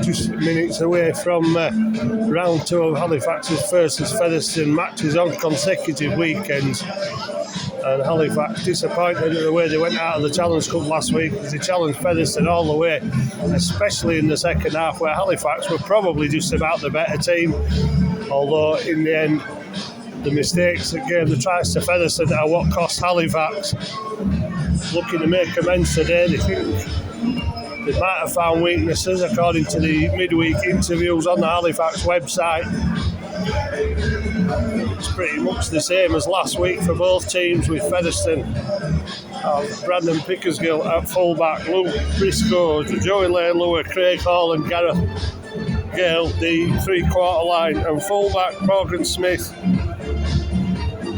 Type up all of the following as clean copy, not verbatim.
Just minutes away from round 2 of Halifax's versus Featherstone matches on consecutive weekends. And Halifax disappointed at the way they went out of the Challenge Cup last week as they challenged Featherstone all the way, especially in the second half where Halifax were probably just about the better team. Although in the end, the mistakes that gave the tries to Featherstone are what cost Halifax. Looking to make amends today, they think they might have found weaknesses according to the midweek interviews on the Halifax website. It's pretty much the same as last week for both teams, with Featherstone Brandon Pickersgill at fullback, Luke Briscoe, Joey Leilua, Craig Hall and Gareth Gale, the three-quarter line, and fullback Morgan Smith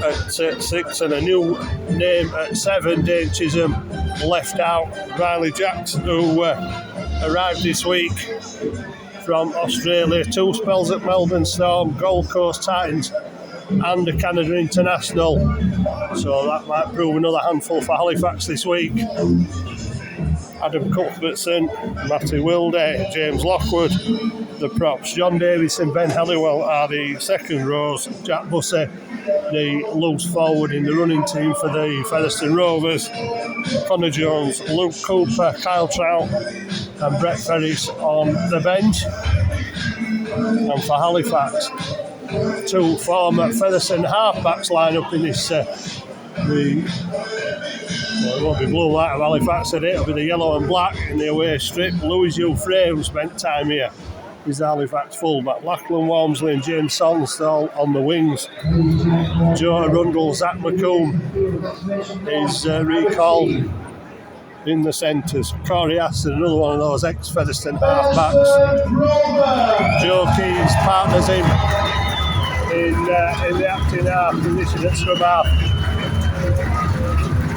at 6, and a new name at 7, Dane Chisholm, left out. Riley Jackson, who arrived this week from Australia, 2 spells at Melbourne Storm, Gold Coast Titans and the Canada International. So that might prove another handful for Halifax this week. Adam Cuthbertson, Matty Wilde, James Lockwood, the props. John Davis and Ben Halliwell are the second rows. Jack Bussey, the loose forward in the running team for the Featherstone Rovers. Connor Jones, Luke Cooper, Kyle Trout and Brett Ferris on the bench. And for Halifax, 2 former Featherstone halfbacks line up in this it won't be blue light of Halifax today, it'll be the yellow and black in the away strip. Louis Jouffre, who spent time here, is the Halifax fullback. Lachlan Walmsley and James Sonsdall on the wings. Joe Arundel, Zach McComb is recalled in the centres. Corey Aston, another one of those ex-Featherstone halfbacks. Joe Keys partners him in the acting half position at scrum half.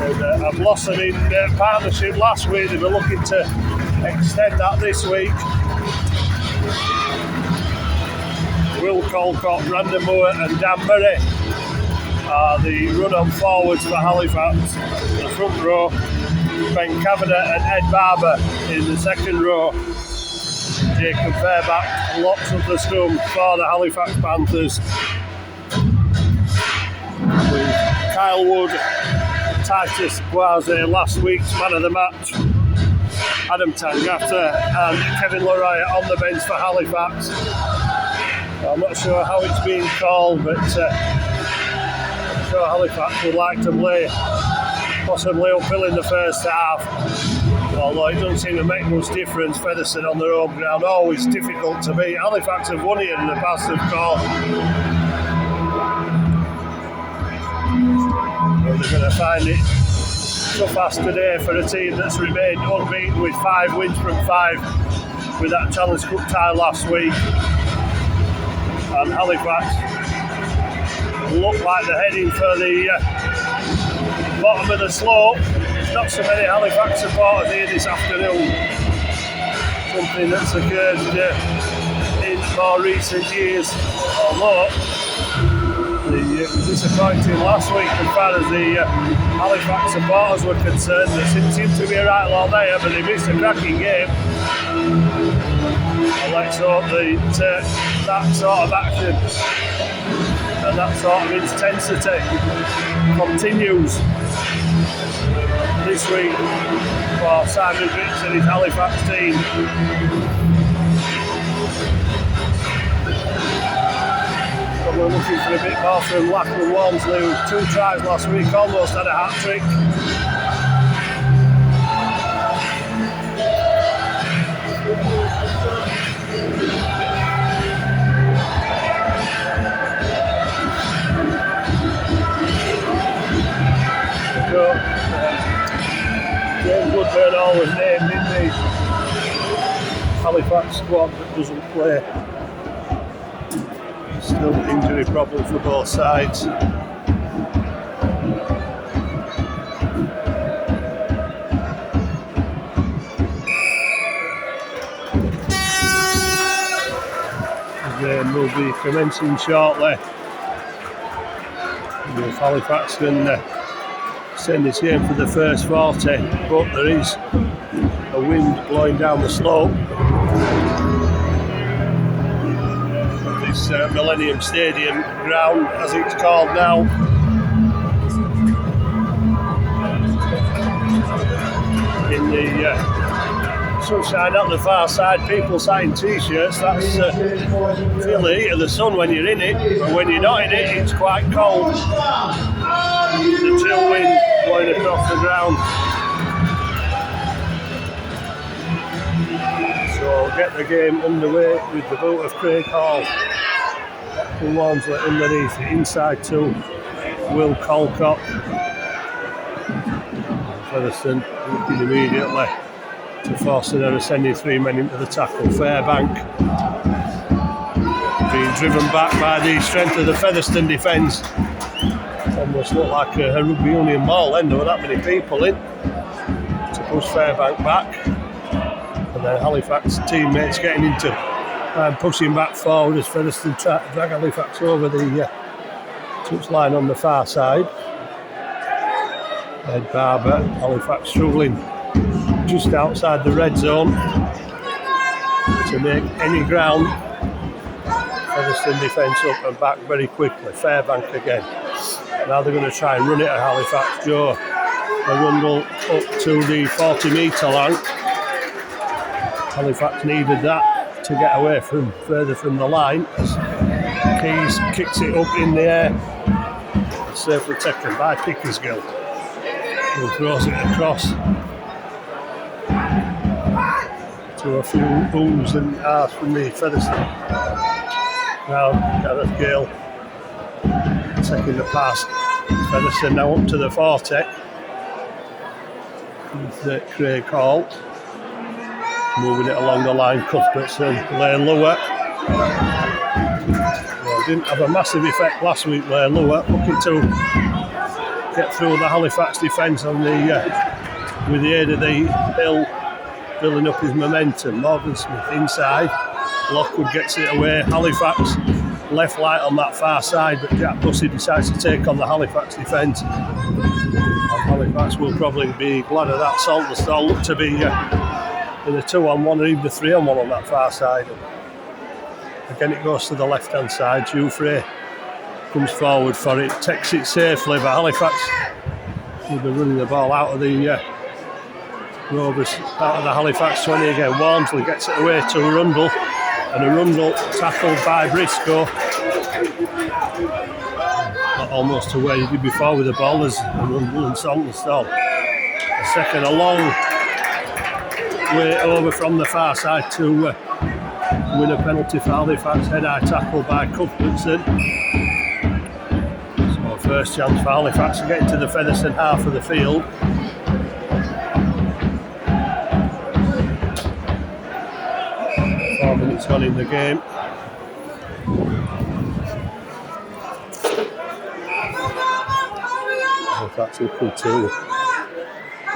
And, I've lost them in partnership last week. They were looking to extend that this week. Will Colcott, Brandon Moore and Dan Murray are the run-on forwards for Halifax. The front row, Ben Kavanagh and Ed Barber in the second row. Jacob Fairback locks up the scrum for the Halifax Panthers, with Kyle Wood, Titus Guaze, last week's man of the match, Adam Tangata and Kevin Leroy on the bench for Halifax. I'm not sure how it's being called, but I'm sure Halifax would like to play possibly uphill in the first half, although it doesn't seem to make much difference. Featherstone on their home ground, always difficult to beat. Halifax have won it in the past, of course. Well, they're going to find it tough as today for a team that's remained unbeaten with 5 wins from 5 with that Challenge Cup tie last week. And Halifax look like they're heading for the bottom of the slope. Not so many Halifax supporters here this afternoon. Something that's occurred in more recent years, although it was disappointing last week as far as the Halifax supporters were concerned. There seemed to be a right lot there, but they missed a cracking game. And let's hope that sort of action and that sort of intensity continues this week for Simon Briggs and his Halifax team. But we're looking for a bit more from Lachlan Walmsley, who 2 tries last week, almost had a hat-trick. James Woodburn always named in the Halifax squad that doesn't play. Still injury problem for both sides. The game will be commencing shortly. If Halifax can send this game for the first 40, but there is a of wind blowing down the slope of this Millennium Stadium ground, as it's called now. In the sunshine on the far side, people sat in t-shirts. That's feel the heat of the sun when you're in it, but when you're not in it, it's quite cold. The chill wind blowing across the ground. So get the game underway with the boot of Craig Hall and Walmsley underneath it. Inside two, Will Colcock. Featherstone looking immediately to force an error, sending 3 men into the tackle. Fairbank being driven back by the strength of the Featherstone defence. Almost looked like a rugby union ball then, there were that many people in to push Fairbank back. And then Halifax teammates getting into and pushing back forward as Featherstone try to drag Halifax over the touchline on the far side. Ed Barber, Halifax struggling just outside the red zone to make any ground. Featherstone defence up and back very quickly. Fairbank again. Now they're going to try and run it at Halifax. Joe Arundel up to the 40 metre line. Halifax needed that to get away from further from the line. Keys kicks it up in the air. Safely taken by Pickersgill, who throws it across to a few oohs and ahs from the Featherstone. Now Gareth Gale taking the pass. Featherstone now up to the 40 with Craig Hall moving it along the line. Cuthbertson, Lane Lua. Well, didn't have a massive effect last week. Lane Lua looking to get through the Halifax defence on the with the aid of the hill, building up his momentum. Morgan Smith inside. Lockwood gets it away. Halifax left light on that far side, but Jack Bussey decides to take on the Halifax defence. And Halifax will probably be glad of that. Salterstall look to be in a 2-on-1 or even a 3-on-1 on that far side. Again, it goes to the left-hand side. Jouffre comes forward for it, takes it safely, but Halifax will be running the ball out of the Rovers, out of the Halifax 20 again. Walmsley gets it away to Arundel, and Arundel tackled by Briscoe. Not almost to where he did before with the ball as Arundel and Salterstall. A second, a long way over from the far side to win a penalty for Halifax. Head-high tackle by Cuthbertson. So first chance for Halifax to get into the Featherstone half of the field. Minutes on in the game. Halifax looking to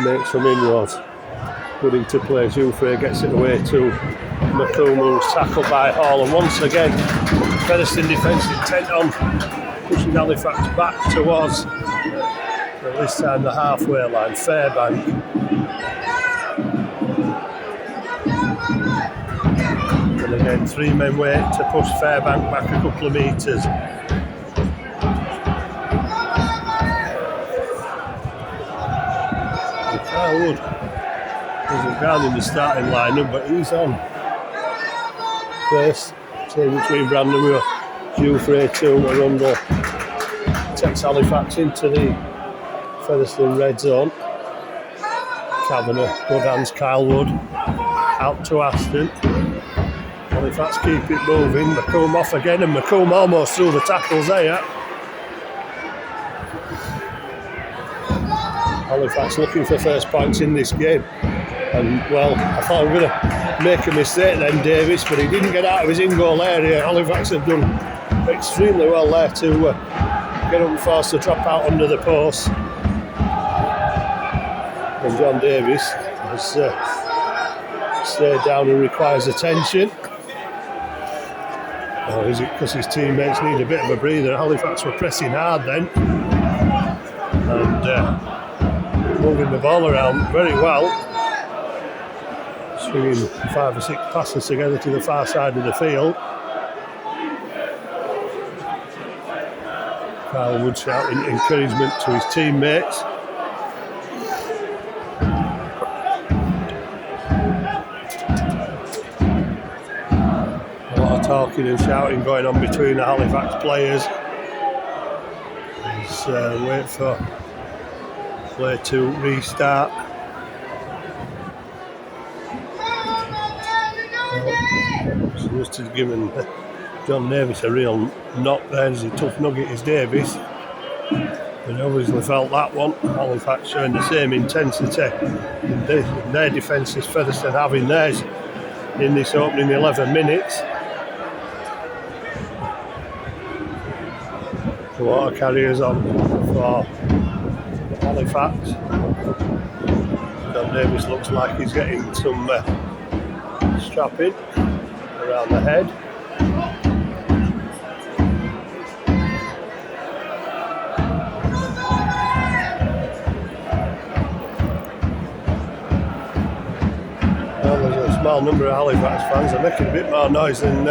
make some inroads. Good into play. Jouffre gets it away to McComb, who's tackled by Hall, and once again Featherstone defence intent on pushing Halifax back towards, at this time, the halfway line. Fairbank. And again, 3 men wait to push Fairbank back a couple of metres. Wood wasn't down in the starting lineup, but he's on. First, same between Brandon Moore, Jouffre to Arundel. Takes Halifax into the Featherstone red zone. Kavanagh, good hands, Kyle Wood. Out to Aston. Halifax keep it moving. McComb off again, and McComb almost through the tackles there. Halifax looking for first points in this game. And well, I thought we were going to make a mistake then, Davis, but he didn't get out of his in-goal area. Halifax have done extremely well there to get up and force the drop out under the post. And John Davis has stayed down and requires attention. Or is it because his teammates need a bit of a breather? Halifax were pressing hard then. And moving the ball around very well. Swinging 5 or 6 passes together to the far side of the field. Kyle Wood shouting encouragement to his teammates. A lot of talking and shouting going on between the Halifax players. Let's wait for play to restart. Just to give John Davis a real knock there. There's a tough nugget is Davis. But obviously felt that one. Halifax showing the same intensity in their defence as Featherstone having theirs in this opening 11 minutes. The water carriers on for Halifax. John Davis looks like he's getting some strapping around the head. Well, there's a small number of Halifax fans. They're making a bit more noise than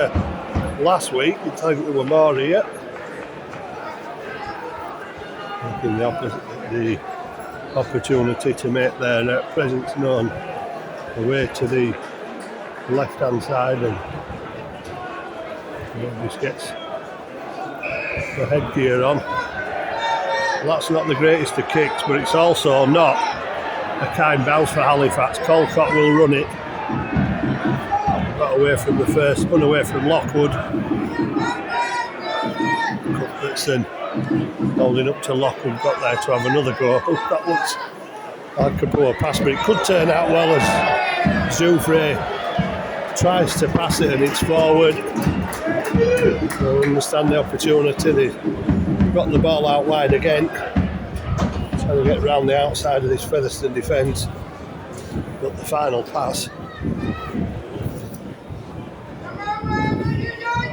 last week. You'd think there were more here. Taking the opportunity to make their presence known away to the left hand side, and just gets the headgear on. Well, that's not the greatest of kicks, but it's also not a kind bounce for Halifax. Colcott will run it. Got away from the first, spun away from Lockwood. Cuthbertson holding up to Lockwood, got there to have another go. That looks like a poor pass, but it could turn out well as Zoufre tries to pass it and it's forward. I understand the opportunity. They've got the ball out wide again, trying to get round the outside of this Featherstone defence. But the final pass,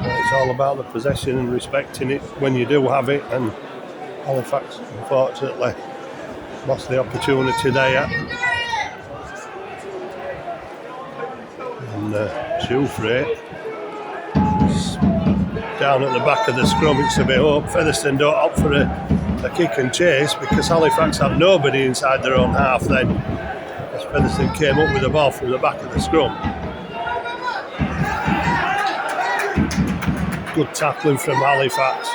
it's all about the possession and respecting it when you do have it, and Halifax unfortunately lost the opportunity there. And Zoufre down at the back of the scrum. It's a bit up. Featherstone don't opt for a kick and chase because Halifax have nobody inside their own half then, as Featherstone came up with the ball from the back of the scrum. Good tackling from Halifax.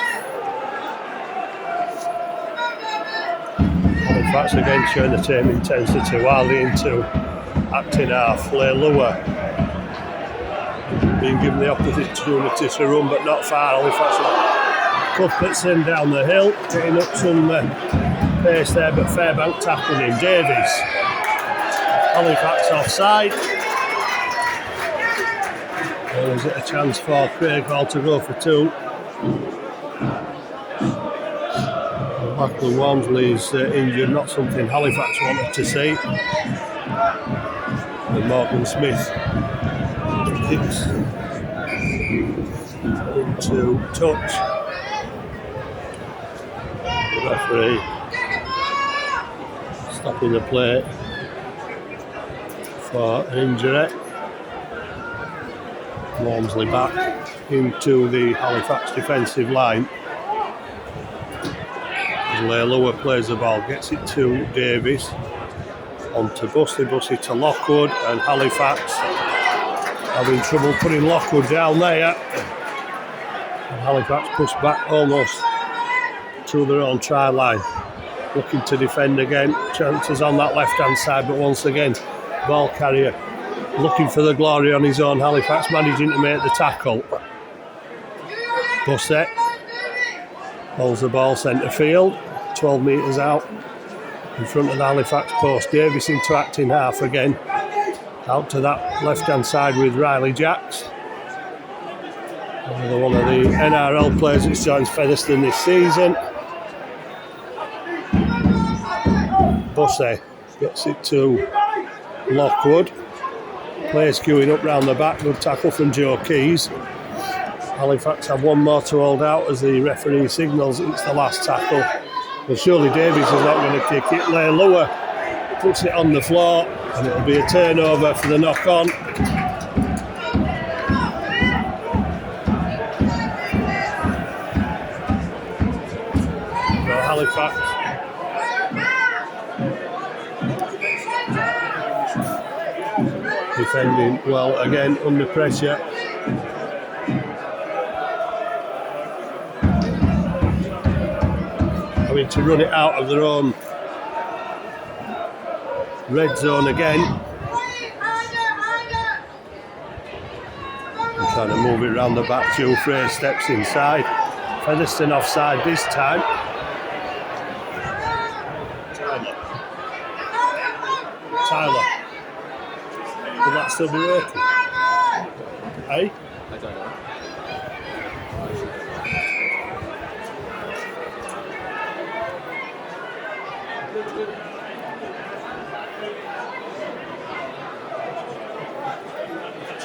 Halifax again showing the same intensity. Wiley into acting half. Leilua being given the opportunity to run, but not far. Halifax Cuthbertson down the hill, getting up some pace there, but Fairbank tackling him. Davis. Halifax offside. Or is it a chance for Craig Hall to go for two? Lachlan Walmsley's injured, not something Halifax wanted to see. And Morgan Smith kicks into touch. The referee stopping the play for an injury. Walmsley back into the Halifax defensive line. Leilua plays the ball, gets it to Davis, on to Bussey to Lockwood, and Halifax having trouble putting Lockwood down there. And Halifax pushed back almost to their own try line, looking to defend again. Chances on that left hand side, but once again ball carrier looking for the glory on his own. Halifax managing to make the tackle. Bussey holds the ball centre field, 12 metres out in front of the Halifax post. Davis into acting half again, out to that left hand side with Riley Jacks, another one of the NRL players that joins Featherstone this season. Bussey gets it to Lockwood, plays queuing up round the back. Good tackle from Joe Keys. Halifax have one more to hold out as the referee signals it's the last tackle. Well, surely Davies is not going to kick it. Leilua puts it on the floor. And it'll be a turnover for the knock-on. Halifax. Defending well again under pressure. Having to run it out of their own red zone again. And trying to move it around the back. Giuffre steps inside. Featherstone offside this time. Tyler. Will that still be working? Hey? I don't know.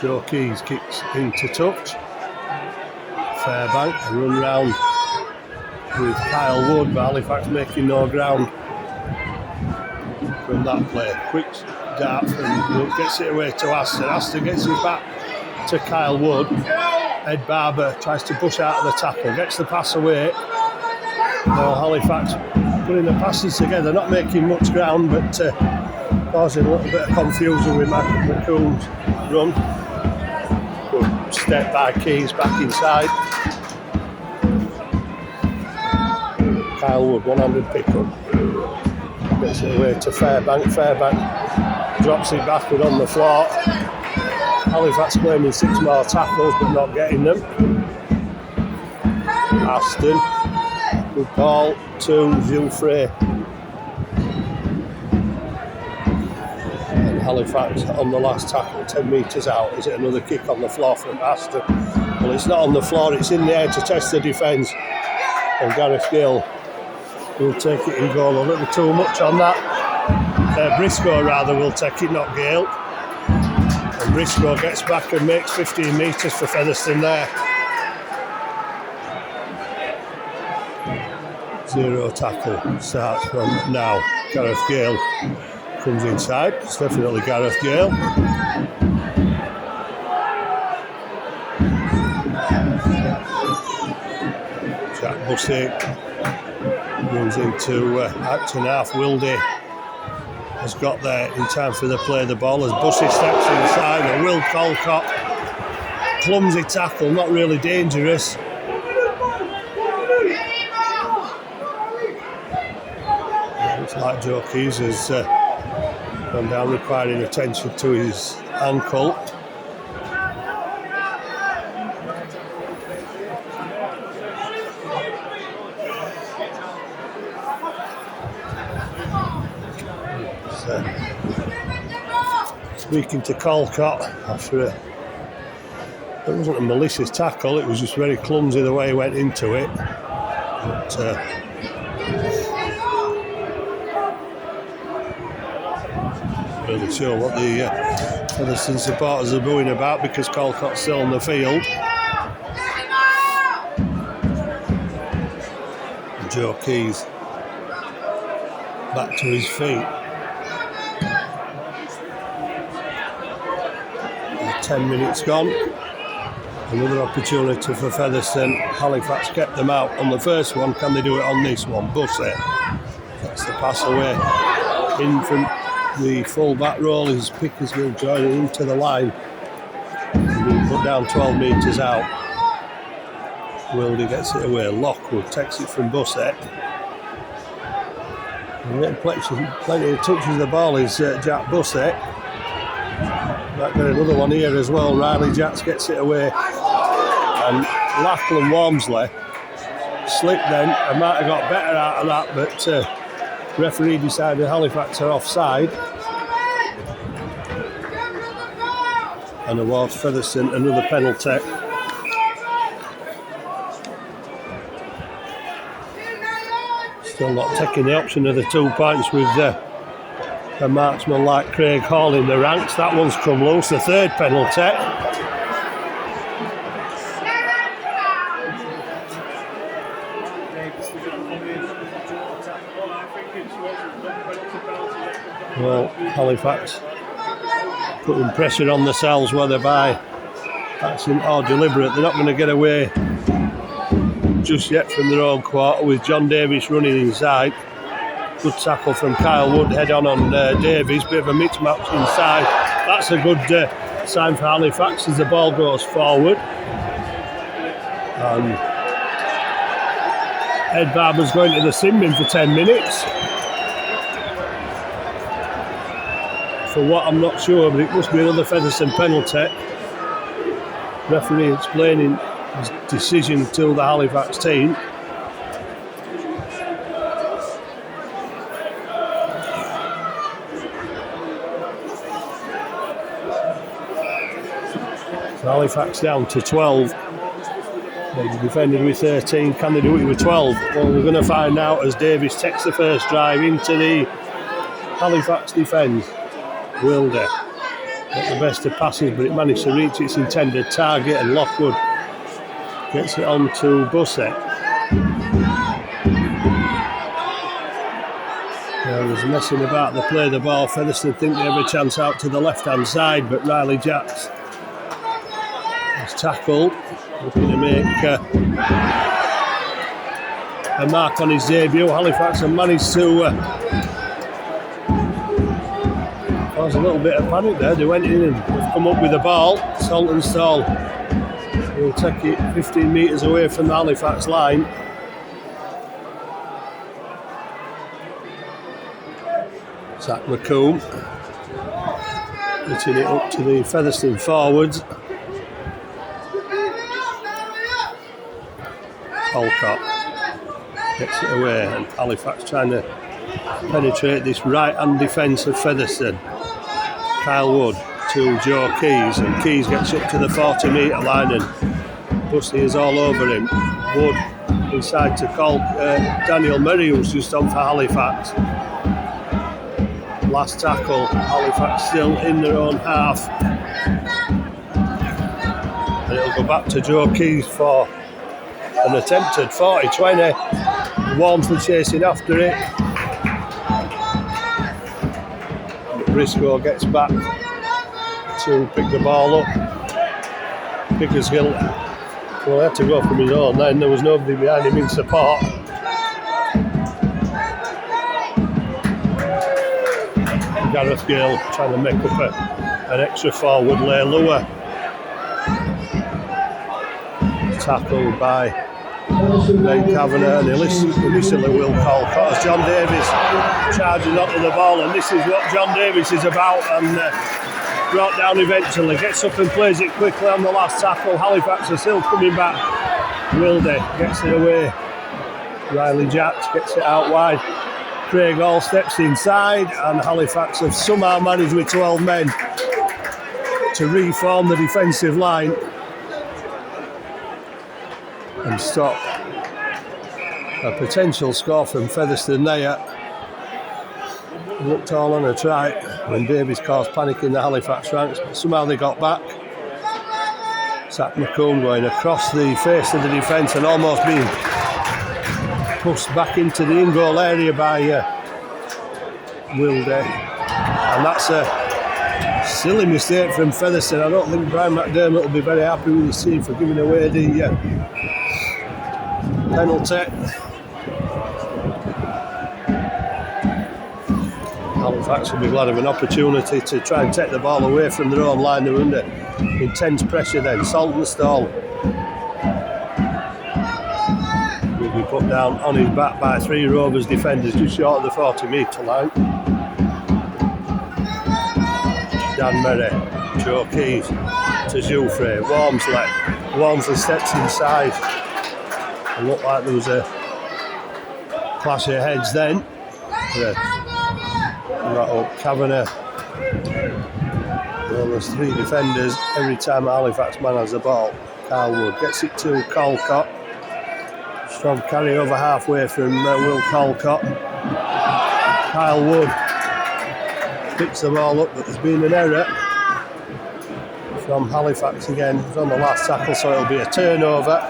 Joe Keys kicks into touch. Fairbank, a run round with Kyle Wood, but Halifax making no ground from that play. Quick dart from Wood, gets it away to Aston. Aston gets it back to Kyle Wood. Ed Barber tries to push out of the tackle, gets the pass away. Now Halifax putting the passes together, not making much ground, but causing a little bit of confusion with McCoon's run. Good step by Keys back inside. Kyle Wood, one-handed pick-up. Gets it away to Fairbank. Fairbank drops it backward on the floor. Halifax claiming 6 more tackles but not getting them. Aston. Good ball to Giuffre. And Halifax on the last tackle, 10 metres out. Is it another kick on the floor from Aston? Well, it's not on the floor, it's in the air to test the defence. And Gareth Gill will take it in goal. A little too much on that. Briscoe rather will take it, not Gale. And Briscoe gets back and makes 15 metres for Featherstone there. 0 tackle starts from now. Gareth Gale comes inside. It's definitely Gareth Gale. Jack Bussey runs into Acton half. Wildy has got there in time for the play. The ball as Bussey steps inside. And Will Colcott, clumsy tackle, not really dangerous. Looks like Joe Keys has gone down, requiring attention to his ankle. Speaking to Colcott after it wasn't a malicious tackle, it was just very clumsy the way he went into it. But, really sure what the Featherstone supporters are booing about, because Colcott's still on the field. And Joe Keys back to his feet. 10 minutes gone. Another opportunity for Featherstone. Halifax kept them out on the first one. Can they do it on this one? Bussey gets the pass away. In from the full back roll is Pickersgill joining into the line. Being put down 12 metres out. Wildy gets it away. Lockwood takes it from Bussey. Plenty of touches of the ball is Jack Bussey. Might get another one here as well. Riley Jacks gets it away. And Lachlan Walmsley slipped then. I might have got better out of that, but referee decided Halifax are offside. And awards Featherstone another penalty. Still not taking the option of the 2 points with a marksman like Craig Hall in the ranks. That one's come loose, the third penalty. Well, Halifax putting pressure on themselves, whether by accident or deliberate. They're not going to get away just yet from their own quarter, with John Davis running inside. Good tackle from Kyle Wood, head on Davies, bit of a mix match inside. That's a good sign for Halifax as the ball goes forward. And Ed Barber's going to the sin bin for 10 minutes. For what I'm not sure, but it must be another Featherstone penalty. Referee explaining his decision to the Halifax team. So Halifax down to 12. They defended with 13. Can they do it with 12? Well, we're going to find out as Davis takes the first drive into the Halifax defence. Wilder got the best of passes, but it managed to reach its intended target, and Lockwood gets it on to Bussett. There was messing about the play of the ball. Featherstone think they have a chance out to the left-hand side, but Riley Jacks is tackled, looking to make a mark on his debut. Halifax have managed to cause a little bit of panic there. They went in and come up with the ball. Saltonstall will take it 15 metres away from the Halifax line. Zach McComb hitting it up to the Featherstone forwards. Olcott gets it away, and Halifax trying to penetrate this right-hand defence of Featherstone. Kyle Wood to Joe Keys, and Keys gets up to the 40-metre line, and Bussey is all over him. Wood inside to call Daniel Murray, who's just on for Halifax. Last tackle, Halifax still in their own half. And it'll go back to Joe Keys for an attempted 40-20. Walmsley chasing after it. Briscoe gets back to pick the ball up. Pickersgill, well, he had to go from his own then. There was nobody behind him in support. Gareth Gale trying to make up an extra forward lay lower. Tackled by Ben Kavanagh, and initially Will Colcott as John Davis charging onto the ball, and this is what John Davis is about, and brought down eventually. Gets up and plays it quickly on the last tackle. Halifax are still coming back. Wilde gets it away. Riley Jacks gets it out wide. Craig Hall steps inside, and Halifax have somehow managed with 12 men to reform the defensive line and stop a potential score from Featherstone there. Looked all on a try when Davies caused panic in the Halifax ranks, but somehow they got back. Zach McComb going across the face of the defence and almost being pushed back into the in-goal area by Wilde, and that's a silly mistake from Featherstone. I don't think Brian McDermott will be very happy with his team for giving away the penalty. Halifax will be glad of an opportunity to try and take the ball away from their own line. They're under intense pressure then. Saltonstall will be put down on his back by 3 Rovers defenders just short of the 40-metre line. Dan Murray, Joe Keys to Jouffre, Walmsley steps inside, and looked like there was a clash of heads then. Right up, Kavanagh. Well, there's 3 defenders every time Halifax man has the ball. Kyle Wood gets it to Colcott. Strong carry over halfway from Will Colcott. Kyle Wood picks the ball up, but there's been an error from Halifax again. It was on the last tackle, so it'll be a turnover.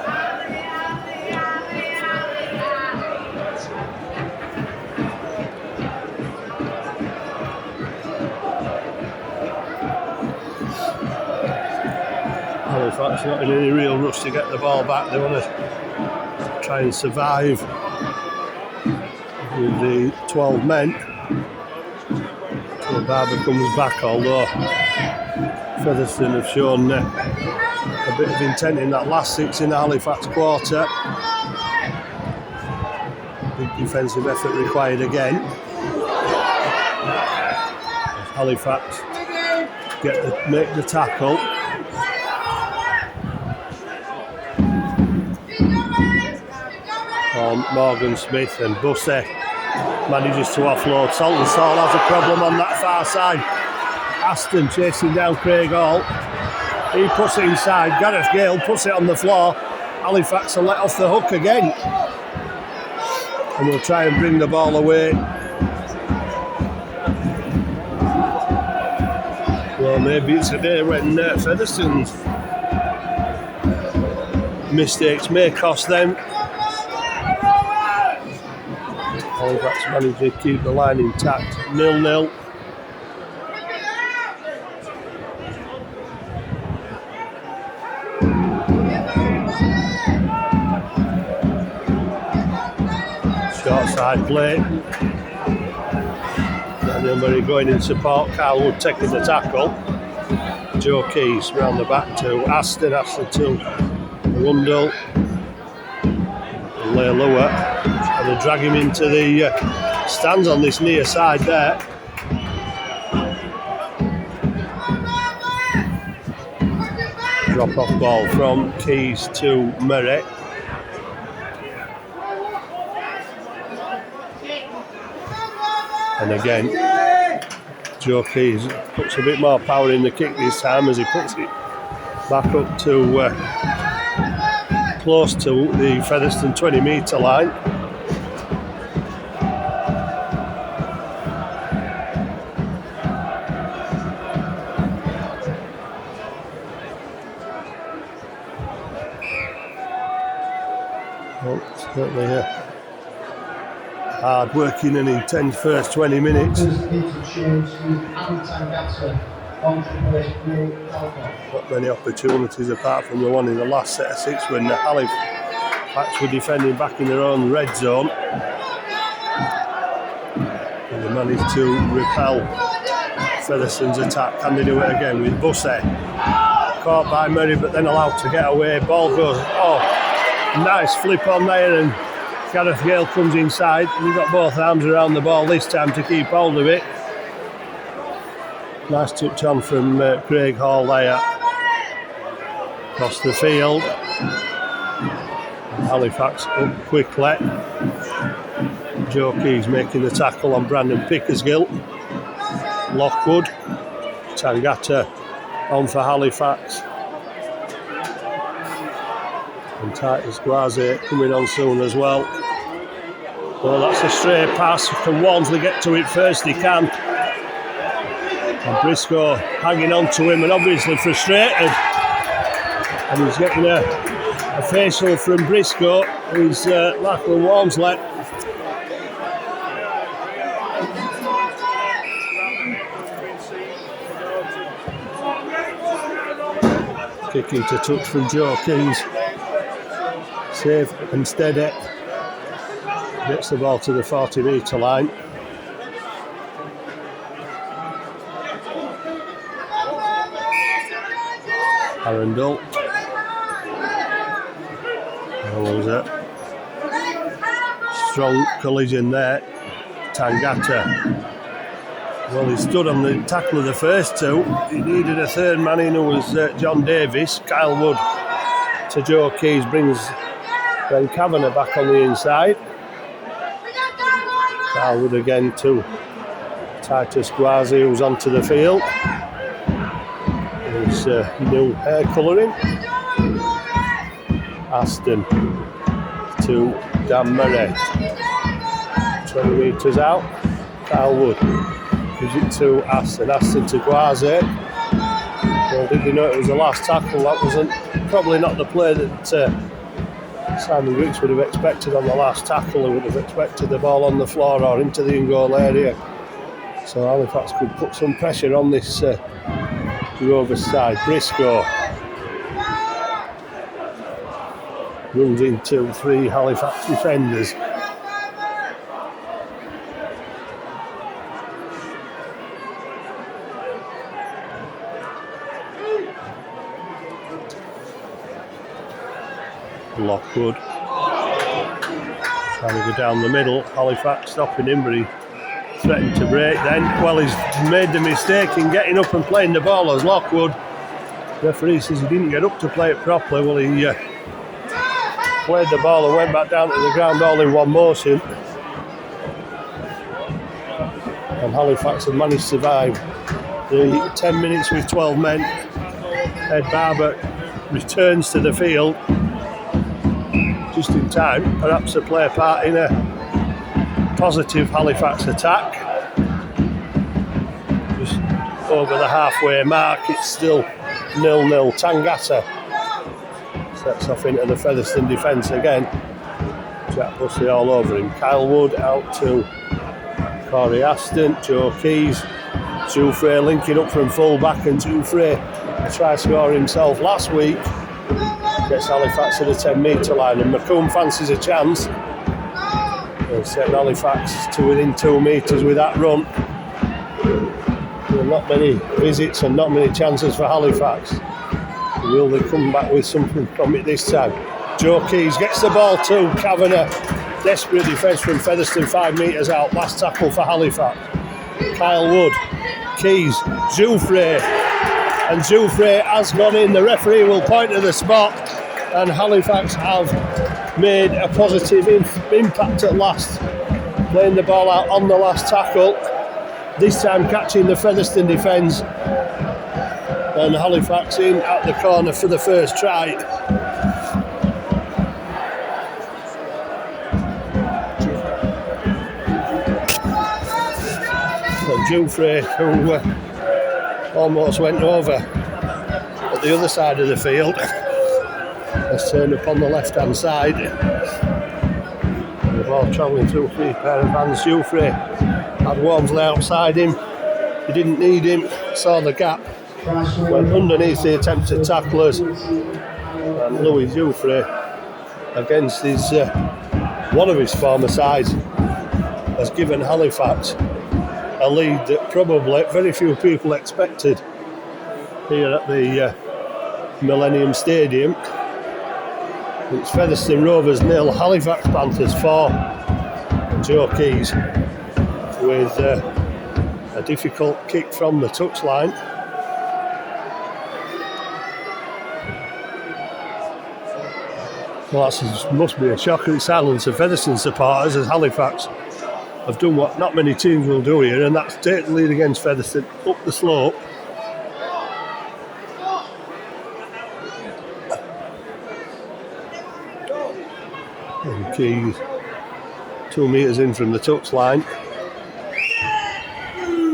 Halifax not in any real rush to get the ball back. They want to try and survive with the 12 men. So Barber comes back, although Featherstone have shown a bit of intent in that last 6 in the Halifax quarter. Big defensive effort required again. Halifax make the tackle. Morgan Smith, and Bussey manages to offload. Saltonstall has a problem on that far side. Aston chasing down Craig Hall. He puts it inside. Gareth Gale puts it on the floor. Halifax will let off the hook again. And we'll try and bring the ball away. Well, maybe it's a day when Featherstone's mistakes may cost them. Halifax managed to keep the line intact. 0-0. Short side play. Daniel Murray going in support. Kyle Wood taking the tackle. Joe Keys round the back to Aston. Aston to Rundle. Leilua. And they drag him into the stands on this near side there. Drop off ball from Keys to Murray. And again, Joe Keys puts a bit more power in the kick this time as he puts it back up to close to the Featherstone 20-metre line. Well, certainly hard working and intense first 20 minutes. Not many opportunities apart from the one in the last set of 6 when the Halifax were defending back in their own red zone. And they managed to repel Featherstone's attack. Can they do it again with Bussey? Caught by Murray but then allowed to get away. Ball goes, nice flip on there, and Gareth Gale comes inside. He's got both arms around the ball this time to keep hold of it. Nice touch on from Craig Hall there. Across the field. Halifax up quickly. Joe Keys making the tackle on Brandon Pickersgill. Lockwood. Tangata on for Halifax. And Titus Guaze coming on soon as well. Well, that's a stray pass. Can Walmsley get to it first? He can. And Briscoe hanging on to him and obviously frustrated. And he's getting a facial from Briscoe, who's Lachlan Walmsley. Kicking to touch from Joe Keys. Safe and steady. Gets the ball to the 40-metre line. Arundel. There was a strong collision there. Tangata. Well, he stood on the tackle of the first 2. He needed a third man in, who was John Davis. Kyle Wood to Joe Keys brings Ben Kavanagh back on the inside. Kyle Wood again to Titus Guaze, who's onto the field. His new hair colouring. Aston to Dan Murray. 20 metres out. Kyle Wood gives it to Aston. Aston to Guaze. Well, did you know it was the last tackle? That wasn't probably not the play that Simon Griggs would have expected on the last tackle. He would have expected the ball on the floor or into the in-goal area. So Halifax could put some pressure on this Rovers side. Briscoe Runs into 3 Halifax defenders. Lockwood trying to go down the middle. Halifax stopping him, but he threatened to break then. Well, he's made the mistake in getting up and playing the ball as Lockwood. Referee says he didn't get up to play it properly. Well, he played the ball and went back down to the ground all in one motion. And Halifax have managed to survive the 10 minutes with 12 men. Ed Barber returns to the field just in time, perhaps to play a part in a positive Halifax attack. Just over the halfway mark, it's still 0-0. Tangata sets off into the Featherstone defence again. Jack Bussey all over him. Kyle Wood out to Corey Aston. Joe Keys. Jouffre linking up from full back, and Jouffre tried to score himself last week. Gets Halifax to the 10-metre line, and McComb fancies a chance. He'll set Halifax to within 2 metres with that run. Not many visits and not many chances for Halifax. Will they come back with something from it this time? Joe Keys gets the ball to Kavanagh. Desperate defence from Featherstone, 5 metres out. Last tackle for Halifax. Kyle Wood, Keys, Jouffre. And Jouffre has gone in. The referee will point to the spot. And Halifax have made a positive impact at last. Playing the ball out on the last tackle. This time catching the Featherstone defence. And Halifax in at the corner for the first try. And Jouffre, who almost went over at the other side of the field, has turned up on the left hand side. The ball travelling through 3 pair of hands. Jouffre had Wormsley outside him. He didn't need him, saw the gap, went underneath the attempted tacklers, and Louis Jouffre, against his one of his former sides, has given Halifax a lead that probably very few people expected here at the Millennium Stadium. It's Featherstone Rovers 0, Halifax Panthers 4. Joe Keys with a difficult kick from the touchline. Well, that must be a shocking silence of Featherstone supporters, as Halifax have done what not many teams will do here, and that's take the lead against Featherstone up the slope. And Keys 2 metres in from the touchline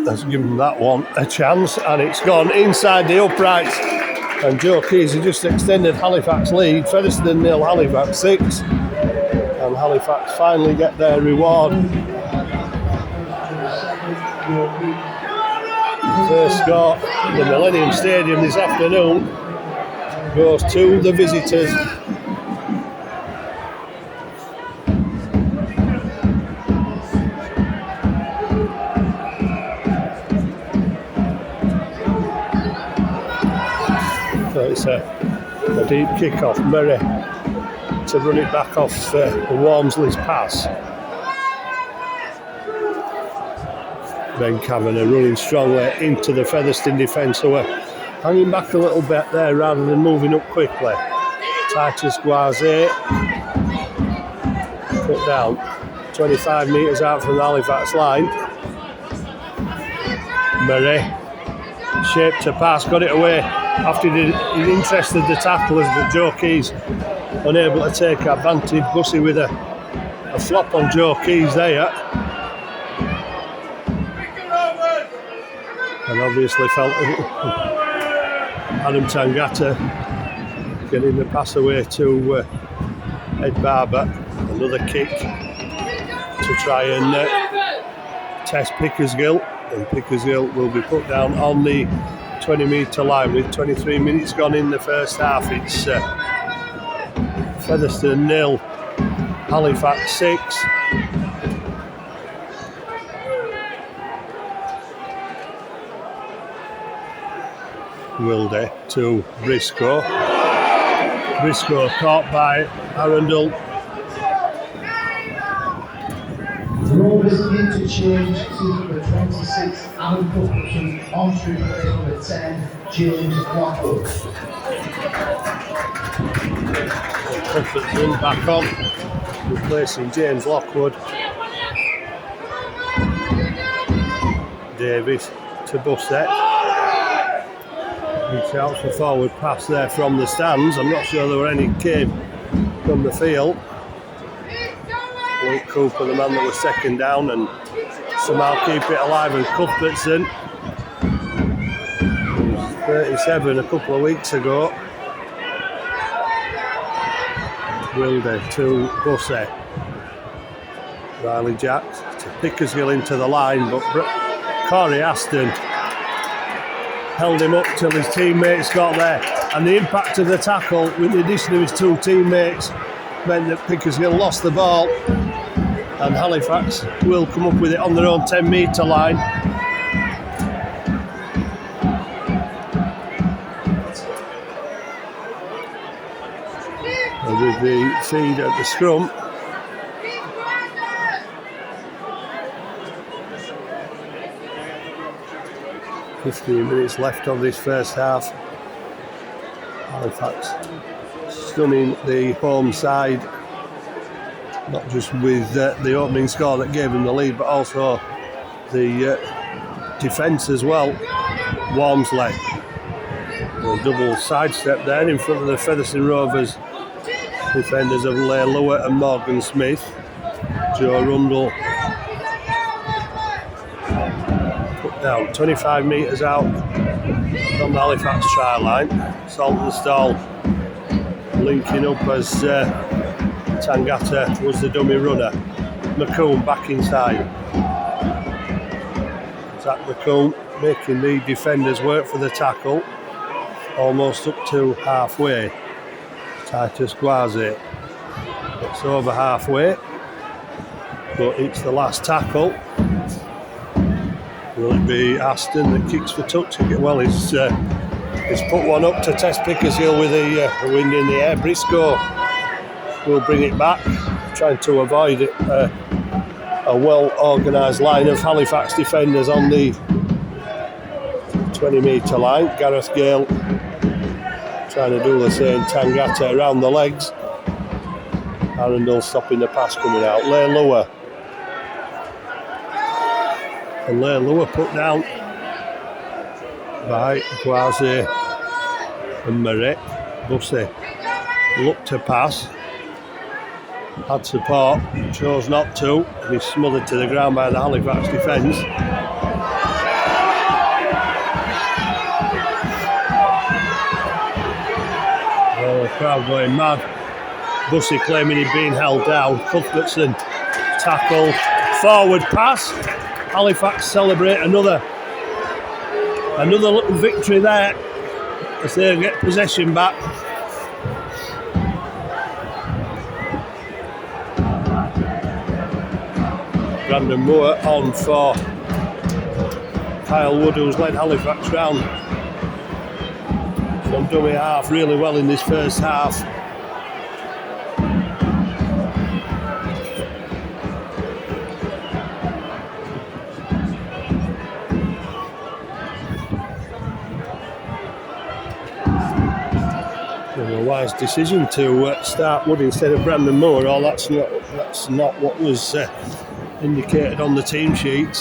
has given that one a chance, and it's gone inside the uprights, and Joe Keys has just extended Halifax lead. Featherstone 0, Halifax 6, and Halifax finally get their reward. First score at the Millennium Stadium this afternoon goes to the visitors. So it's a deep kick-off. Murray to run it back off Wormsley's pass. Ben Kavanagh running strongly into the Featherstone defence, who are hanging back a little bit there rather than moving up quickly. Titus Guaze put down 25 metres out from the Halifax line. Murray shaped to pass, got it away after he'd interested the tacklers, but Joe Keys unable to take advantage. Bussey with a flop on Joe Keys there. And obviously felt Adam Tangata getting the pass away to Ed Barber. Another kick to try and test Pickersgill, and Pickersgill will be put down on the 20 metre line with 23 minutes gone in the first half. It's Featherstone 0, Halifax 6. Wilde to Briscoe. Briscoe caught by Arundel. Rovers interchange to number 26, Alan Cuthbertson, on to number 10, James Lockwood. Cuthbertson back on, replacing James Lockwood. Davis to Bussett. He shouts a forward pass there from the stands. I'm not sure there were any came from the field. Luke Cooper, the man that was second down, and somehow keep it alive. And Cuthbertson, 37 a couple of weeks ago. Wilde to Bussey. Riley Jacks to Pickersgill into the line, but Corey Aston held him up till his teammates got there. And the impact of the tackle, with the addition of his two teammates, meant that Pickersgill lost the ball. And Halifax will come up with it on their own 10-metre line. And with the feed at the scrum, .15 minutes left of this first half. Halifax stunning the home side, not just with the opening score that gave them the lead, but also the defence as well. Walmsley, a double sidestep there in front of the Featherstone Rovers defenders of Leigh-Lewis and Morgan Smith. Joe Rundle put down 25 metres out from the Halifax try line. Saltonstall linking up as Tangata was the dummy runner. McComb back inside. Zach McComb making the defenders work for the tackle. Almost up to halfway. Titus Guazi gets over halfway, but it's the last tackle. Will it be Aston that kicks for touch? Well, he's put one up to test Pickersgill with the wind in the air. Briscoe will bring it back, trying to avoid it, a well-organised line of Halifax defenders on the 20-metre line. Gareth Gale trying to do the same. Tangata around the legs. Arundel stopping the pass coming out. Leigh-Lewis. And Leigh-Lewis put down by Guazi and Murray. Bussey looked to pass. Had support, chose not to. He's smothered to the ground by the Halifax defence. Oh, the crowd going mad. Bussey claiming he'd been held down. Cuthbertson tackle, forward pass. Halifax celebrate another little victory there as they get possession back. Brandon Moore on for Kyle Wood, who's led Halifax round from dummy half really well in this first half. A wise decision to start Wood instead of Brandon Moore. Oh, that's not what was indicated on the team sheet.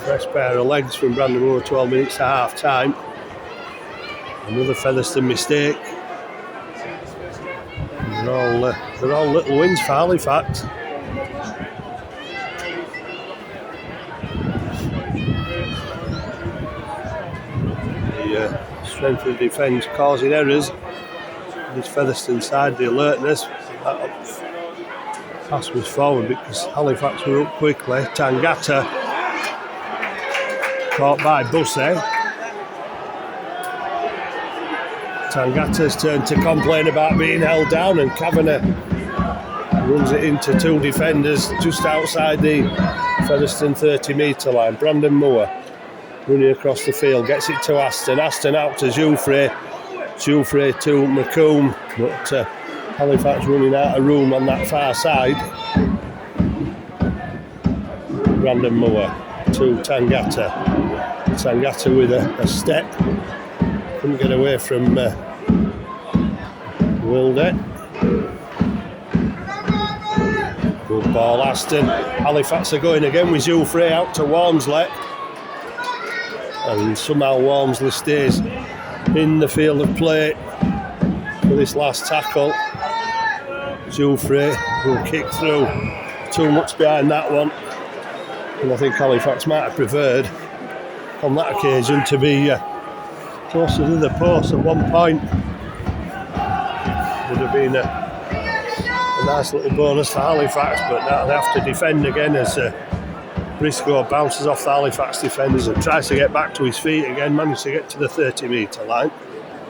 Fresh pair of legs from Brandon Moore, 12 minutes to half time. Another Featherstone mistake. They're all little wins for Halifax. The strength of the defence causing errors. This Featherstone side, the alertness. That pass was forward because Halifax were up quickly. Tangata caught by Bussey. Tangata's turn to complain about being held down, and Kavanagh runs it into two defenders just outside the Featherstone 30-metre line. Brandon Moore running across the field, gets it to Aston. Aston out to Jouffre. Jouffre to McComb, but Halifax running out of room on that far side. Brandon Moore to Tangata. Tangata with a step. Couldn't get away from Wilder. Good ball, Aston. Halifax are going again with Jouffre out to Walmsley. And somehow Walmsley stays in the field of play for this last tackle. Jouffre will kick through. Too much behind that one. And I think Halifax might have preferred on that occasion to be closer to the post at one point. Would have been a nice little bonus for Halifax, but now they have to defend again as Briscoe bounces off the Halifax defenders and tries to get back to his feet again, managed to get to the 30-metre line.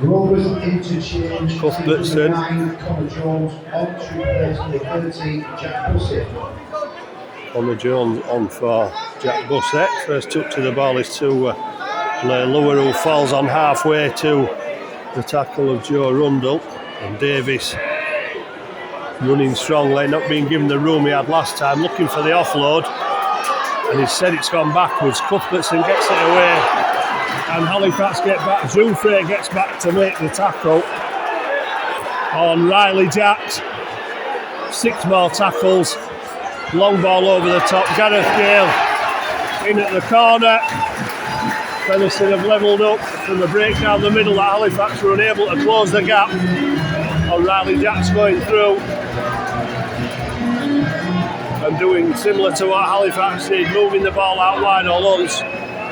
Rovers interchange. Cuthbertson. 9, Connor Jones on to place number 13, Jack Bussett. Connor Jones on for Jack Bussett. First touch to the ball is to Leilua, who falls on halfway to the tackle of Joe Rundle. And Davis running strongly, not being given the room he had last time, looking for the offload. And he said it's gone backwards. Cuthbertson gets it away. And Halifax get back. Jouffre gets back to make the tackle on Riley Jacks. 6 more tackles. Long ball over the top. Gareth Gale in at the corner. Featherstone have levelled up from the break down the middle that Halifax were unable to close the gap. O'Reilly Jacks going through and doing similar to what Halifax did, moving the ball out wide, although it's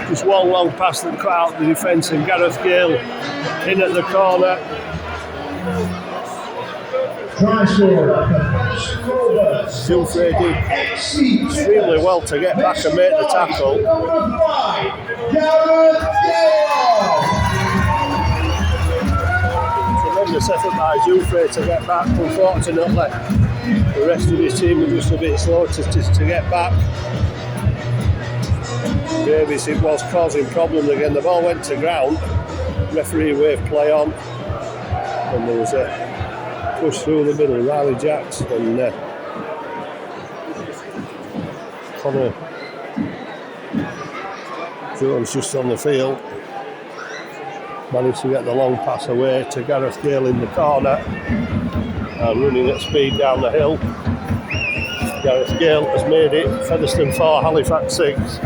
just one long pass that cut out the defence, and Gareth Gale in at the corner. Jouffre did extremely well to get back and make the tackle. Tremendous effort by Jouffre to get back. Unfortunately, the rest of his team were just a bit slow to get back. Davis, it was causing problems again. The ball went to ground. Referee waved play on, and there was a push through the middle. Riley Jacks and Connor Jones just on the field. Managed to get the long pass away to Gareth Gale in the corner, and running at speed down the hill. Gareth Gale has made it. Featherstone 4, Halifax 6.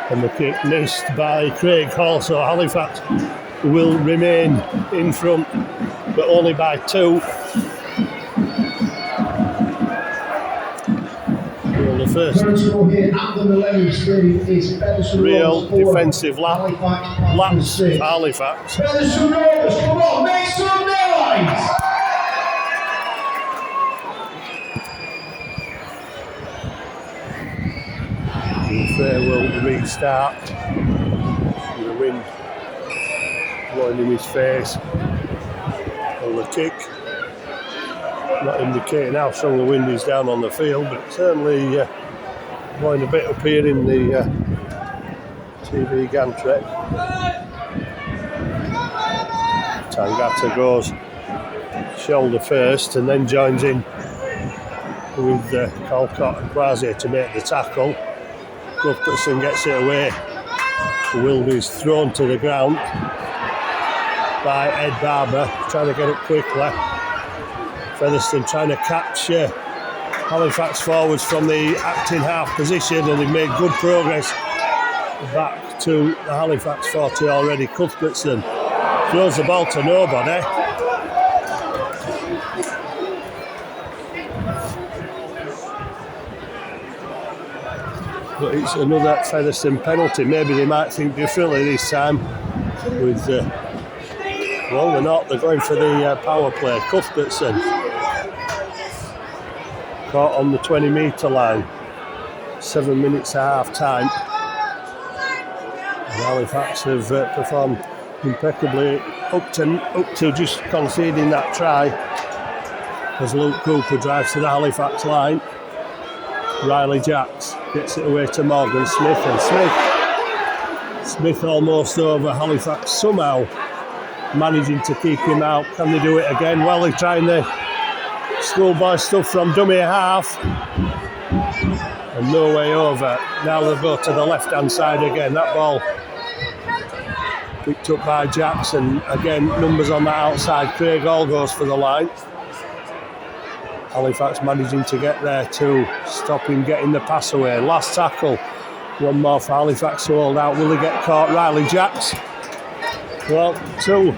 And the kick missed by Craig Hall, so Halifax will remain in front, but only by 2. Well, the first real defensive lapse for Halifax. Featherstone Rovers, come on, make some noise! Fair will restart. The wind blowing in his face. On the kick, not indicating how strong the wind is down on the field, but it's certainly blowing a bit up here in the TV gantry. Tangata goes shoulder first and then joins in with Colcott and Quasi to make the tackle. Cuthbertson gets it away. Wilder is thrown to the ground by Ed Barber, trying to get up quickly. Featherstone trying to catch Halifax forwards from the acting half position, and they've made good progress back to the Halifax 40 already. Cuthbertson throws the ball to nobody. But it's another Featherstone penalty. Maybe they might think differently this time. With well, they're not. They're going for the power play. Cuthbertson caught on the 20-metre line. 7 minutes at half time. And Halifax have performed impeccably up to just conceding that try as Luke Cooper drives to the Halifax line. Riley Jacks gets it away to Morgan Smith, and Smith almost over. Halifax somehow managing to keep him out. Can they do it again? Well, they're trying the schoolboy stuff from dummy half, and no way over. Now they'll go to the left hand side again. That ball picked up by Jackson. Again, numbers on that outside. Craig Hall goes for the line. Halifax managing to get there to stop him getting the pass away. Last tackle. One more for Halifax to hold out. Will he get caught? Riley Jacks. Well, 2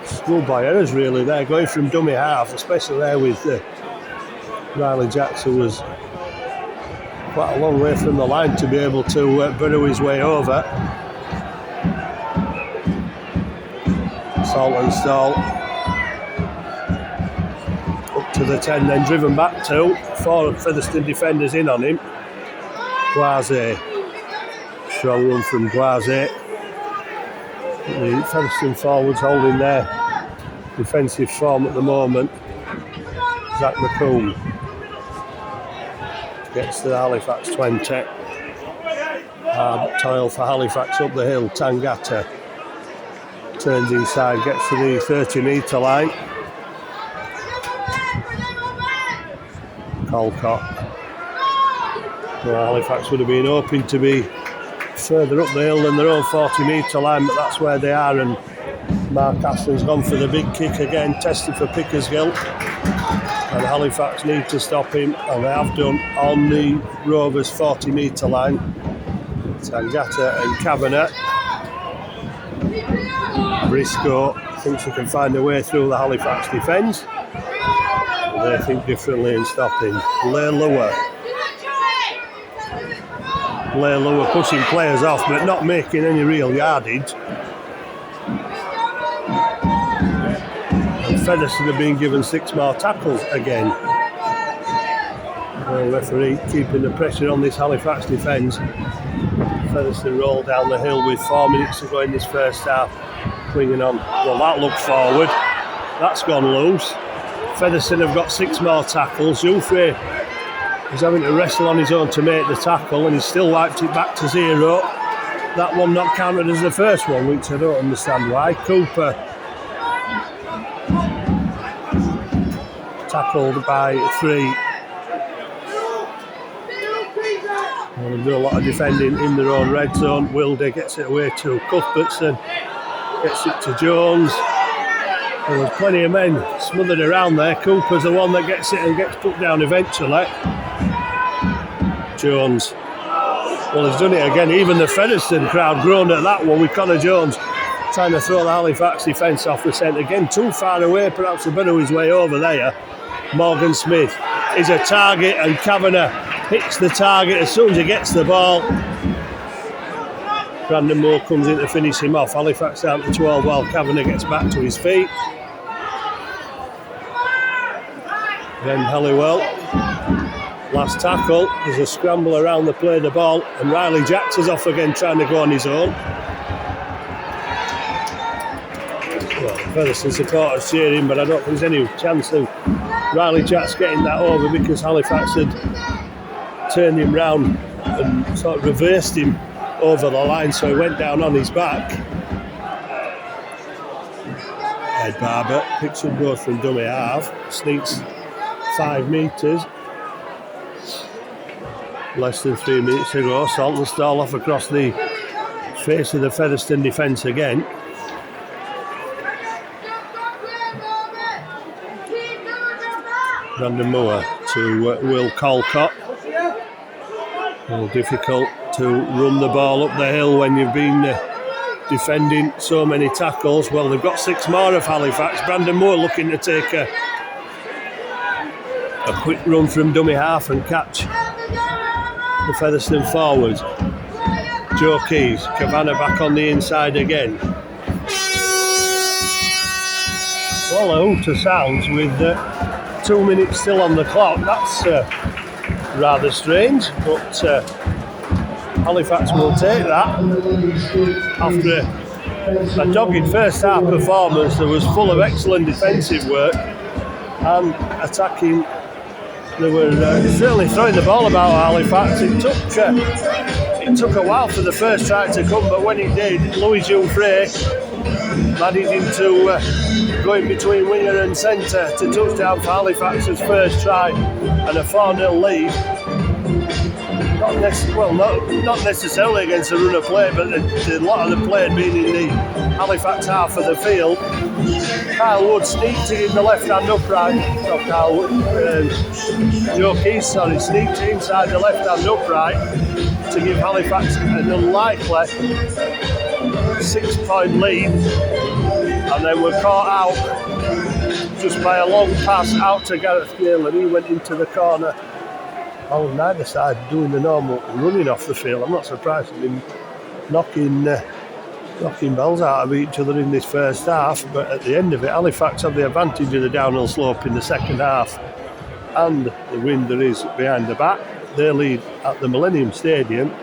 schoolboy errors really there, going from dummy half, especially there with Riley Jacks, who was quite a long way from the line to be able to burrow his way over. Saltonstall up to the 10, then driven back to 4 Featherstone defenders in on him. Guaze, strong run from Guaze. The Featherstone forwards holding their defensive form at the moment. Zach McComb gets to the Halifax 20. Hard toil for Halifax up the hill. Tangata turns inside, gets to the 30-metre line. Colcott. Well, Halifax would have been hoping to be further up the hill than their own 40-metre line, but that's where they are, and Mark Ashton's gone for the big kick again, tested for Pickersgill, and Halifax need to stop him, and they have done on the Rovers 40-metre line. Tangata and Kavanagh. Briscoe thinks he can find a way through the Halifax defence. They think differently and stop him. Leilua pushing players off but not making any real yardage. And Featherstone have been given 6 more tackles again. The referee keeping the pressure on this Halifax defence. Featherstone roll down the hill with 4 minutes to go in this first half. Clinging on. Well, that looked forward. That's gone loose. Featherstone have got 6 more tackles. Jouffre is having to wrestle on his own to make the tackle, and he's still wiped it back to 0. That one not counted as the first one, which I don't understand why. Cooper tackled by 3. Well, they've done a lot of defending in their own red zone. Wilder gets it away to Cuthbertson, gets it to Jones. There was plenty of men smothered around there. Cooper's the one that gets it and gets put down eventually. Jones. Well, he's done it again. Even the Featherstone crowd groaned at that one with Connor Jones trying to throw the Halifax defence off the scent. Again, too far away, perhaps to burrow his way over there. Morgan Smith is a target, and Kavanagh hits the target as soon as he gets the ball. Brandon Moore comes in to finish him off. Halifax down to 12 while Kavanagh gets back to his feet. Then Halliwell. Last tackle. There's a scramble around the play of the ball, and Riley Jacks is off again trying to go on his own. Well, Featherstone supporters cheering, but I don't think there's any chance of Riley Jacks getting that over, because Halifax had turned him round and sort of reversed him over the line, so he went down on his back. Ed Barber picks up both from dummy half, sneaks 5 metres. Less than 3 minutes to go. Saltonstall off across the face of the Featherstone defence again. Brandon Moore to Will Colcott. Well, difficult to run the ball up the hill when you've been defending so many tackles. Well, they've got 6 more of Halifax. Brandon Moore looking to take a quick run from dummy half and catch the Featherstone forwards. Joe Keys, Kavanagh back on the inside again. Well, a hoot of sounds with 2 minutes still on the clock. That's rather strange, but Halifax will take that. After a dogged first half performance that was full of excellent defensive work and attacking. They were certainly throwing the ball about Halifax. It took a while for the first try to come, but when it did, Louis Jouffre managing to go in between winger and centre to touchdown for Halifax's first try and a 4-0 lead. Not necessarily against the run of play, but a lot of the play had been in the Halifax half of the field. Kyle Wood sneaked it in the left-hand upright. Not Kyle Wood, Joe Keys, sneaked it inside the left-hand upright to give Halifax an unlikely 6-point lead, and then were caught out just by a long pass out to Gareth Gale, and he went into the corner. On neither side doing the normal running off the field. I'm not surprised at him knocking balls out of each other in this first half, but at the end of it, Halifax had the advantage of the downhill slope in the second half and the wind there is behind the back. They lead at the Millennium Stadium,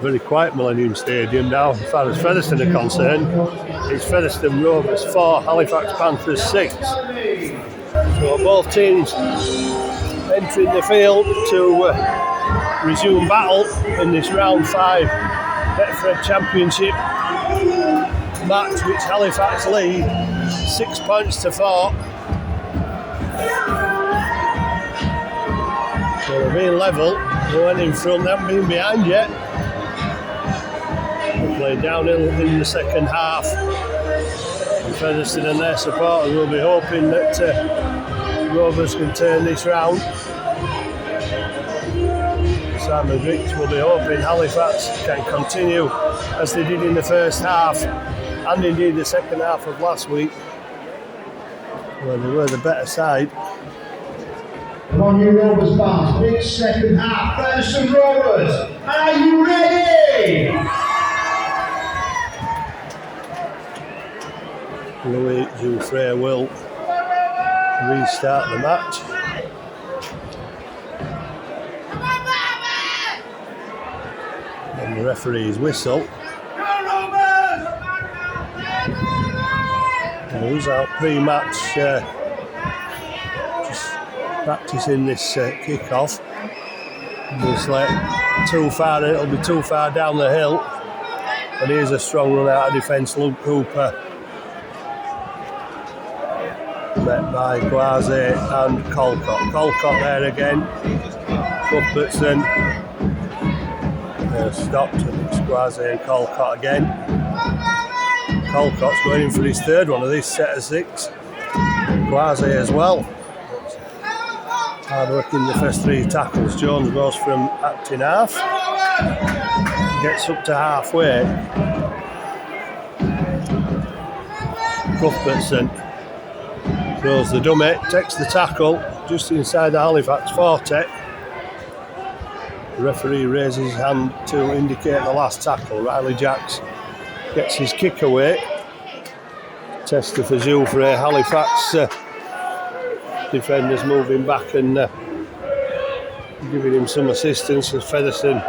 very quiet Millennium Stadium now as far as Featherstone are concerned. It's Featherstone Rovers 4, Halifax Panthers 6. So both teams entering the field to resume battle in this round 5 Betfred Championship match, which Halifax lead 6 points to 4. So they're being level, they went in front, they haven't been behind yet. They played downhill in the second half. And Featherstone and their supporters will be hoping that Rovers can turn this round. Simon Griggs will be hoping Halifax can continue as they did in the first half and indeed the second half of last week, where they were the better side. Come on, you Rovers fans, big second half. Featherstone Rovers, are you ready? Louis Jouffre will restart the match. And the referee's whistle. Who's out pre-match, just practicing this kick-off. It's like too far, it'll be too far down the hill. And here's a strong run out of defence, Luke Cooper. Met by Guaze and Colcott. Colcott there again. Cuthbertson. Stopped, and it's Guaze and Colcott again. Colcott's going in for his third one of this set of 6. Guaze as well. Hard work in the first 3 tackles. Jones goes from acting half. Gets up to halfway. Cuthbertson throws the dummy, takes the tackle just inside the Halifax 40. The referee raises his hand to indicate the last tackle. Riley Jacks gets his kick away. Tester for Jouffre. Halifax defenders moving back and giving him some assistance as Featherstone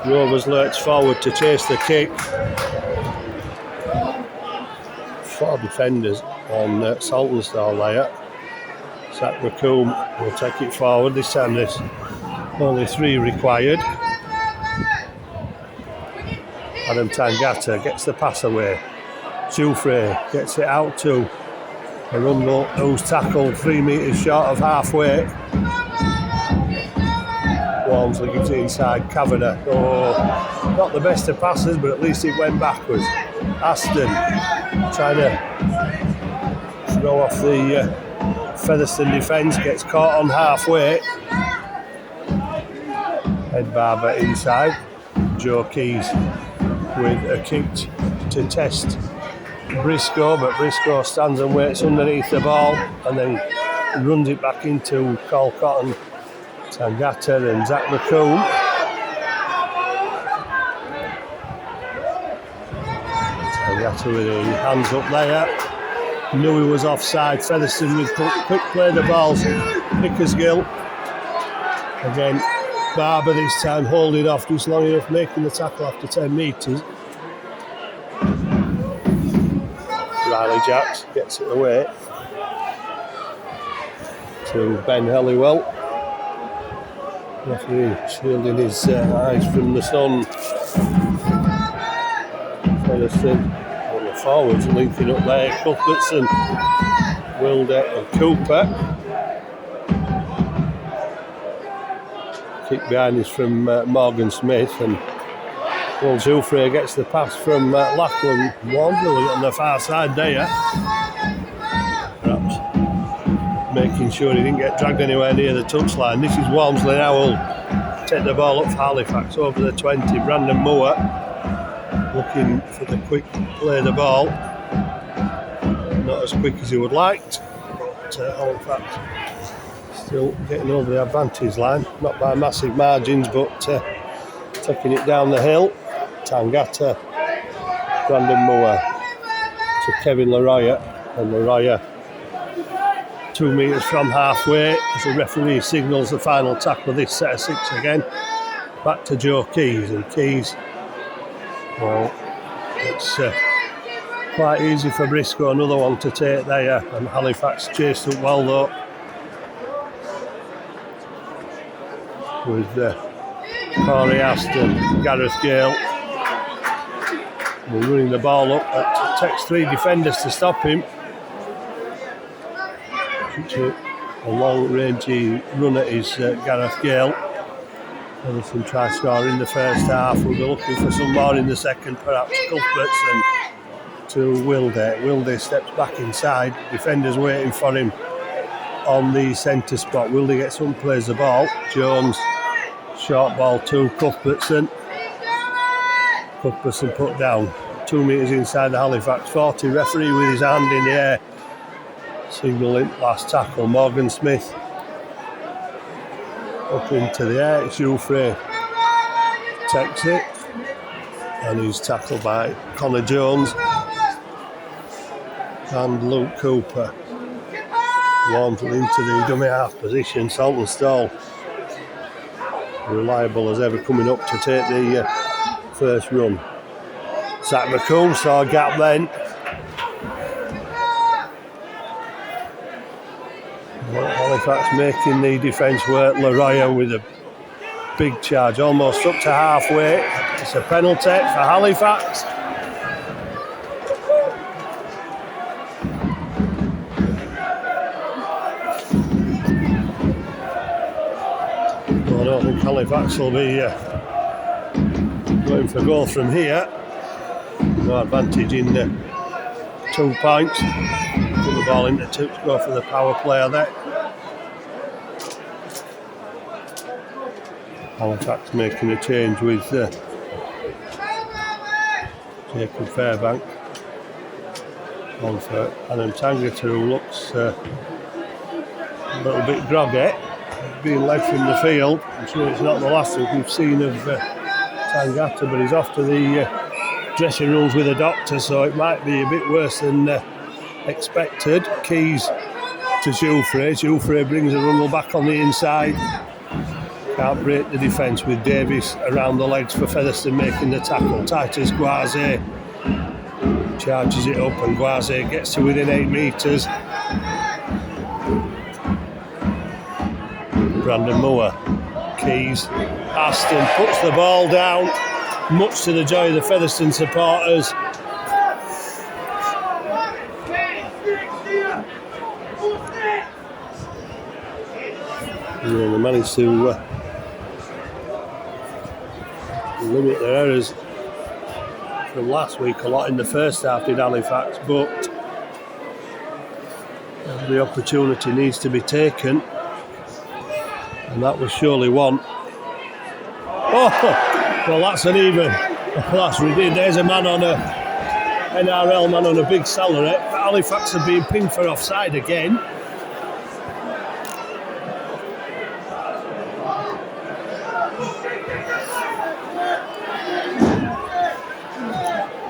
Rovers lurch forward to chase the kick. 4 defenders on Saltonstall there. Zach McComb will take it forward. This time there's only 3 required. Adam Tangata gets the pass away. Jouffre gets it out to Arundel, who's tackled 3 metres short of halfway. Walmsley gives it inside Kavanagh. Oh, not the best of passes, but at least it went backwards. Aston trying to throw off the Featherstone defence, gets caught on halfway. Ed Barber inside. Joe Keys with a kick to test Briscoe, but Briscoe stands and waits underneath the ball and then runs it back into Colcott and Tangata and Zach McComb. Tangata with his hands up there. Knew he was offside. Featherstone with quick play the balls. Pickersgill. Again, Barber this time holding off just long enough, making the tackle after 10 metres. Riley Jacks gets it away to Ben Helliwell. Referee shielding his eyes from the sun. Featherstone on the forwards linking up there. Cuthbertson, Wilder and Cooper. Kick behind is from Morgan Smith, and Will Zoufre gets the pass from Lachlan Walmsley on the far side there. Perhaps making sure he didn't get dragged anywhere near the touchline. This is Walmsley now will take the ball up for Halifax over the 20. Brandon Moore looking for the quick play the ball. Not as quick as he would like, but Halifax still getting over the advantage line, not by massive margins, but taking it down the hill. Tangata, Brandon Moore to Kevin Laroya, and Laroya 2 metres from halfway as the referee signals the final tackle of this set of 6 again. Back to Joe Keys, and Keys, well, it's quite easy for Briscoe, another one to take there, and Halifax chased up well though. With Corey Aston, Gareth Gale. We're running the ball up. It takes 3 defenders to stop him. A long-rangey runner is Gareth Gale. Featherstone try to score in the first half. We'll be looking for some more in the second, perhaps. Cuthbertson to Wilde. Wilde steps back inside. Defenders waiting for him on the centre spot. Wilde gets up and plays the ball. Jones, short ball to Cuthbertson. Cuthbertson put down 2 metres inside the Halifax 40. Referee with his hand in the air, signalling last tackle. Morgan Smith up into the air. Zoufre takes it, and he's tackled by Connor Jones and Luke Cooper. Walmsley into the dummy half position. Saltonstall, reliable as ever, coming up to take the first run. Zach McComb saw a gap then. Halifax making the defence work. Laroya with a big charge, almost up to halfway. It's a penalty for Halifax. I don't think Halifax will be going for goal from here. No advantage in 2 points. Put the ball into two to go for the power player there. Halifax making a change with Jacob Fairbank on for Adam Tangata, who looks a little bit groggy, being led from the field. I'm sure it's not the last that we've seen of Tangata, but he's off to the dressing rooms with a doctor, so it might be a bit worse than expected. Keys to Zoufre. Zoufre brings a rumble back on the inside. Can't break the defence with Davis around the legs for Featherstone making the tackle. Titus Guaze charges it up, and Guaze gets to within 8 metres. Brandon Moore, Keys, Aston puts the ball down, much to the joy of the Featherstone supporters. Yeah, they managed to limit their errors from last week a lot in the first half, did Halifax, but every opportunity needs to be taken, and that was surely one. Oh, well, that's an even. That's ridiculous. There's a man on a NRL man on a big salary. Halifax are being pinged for offside again.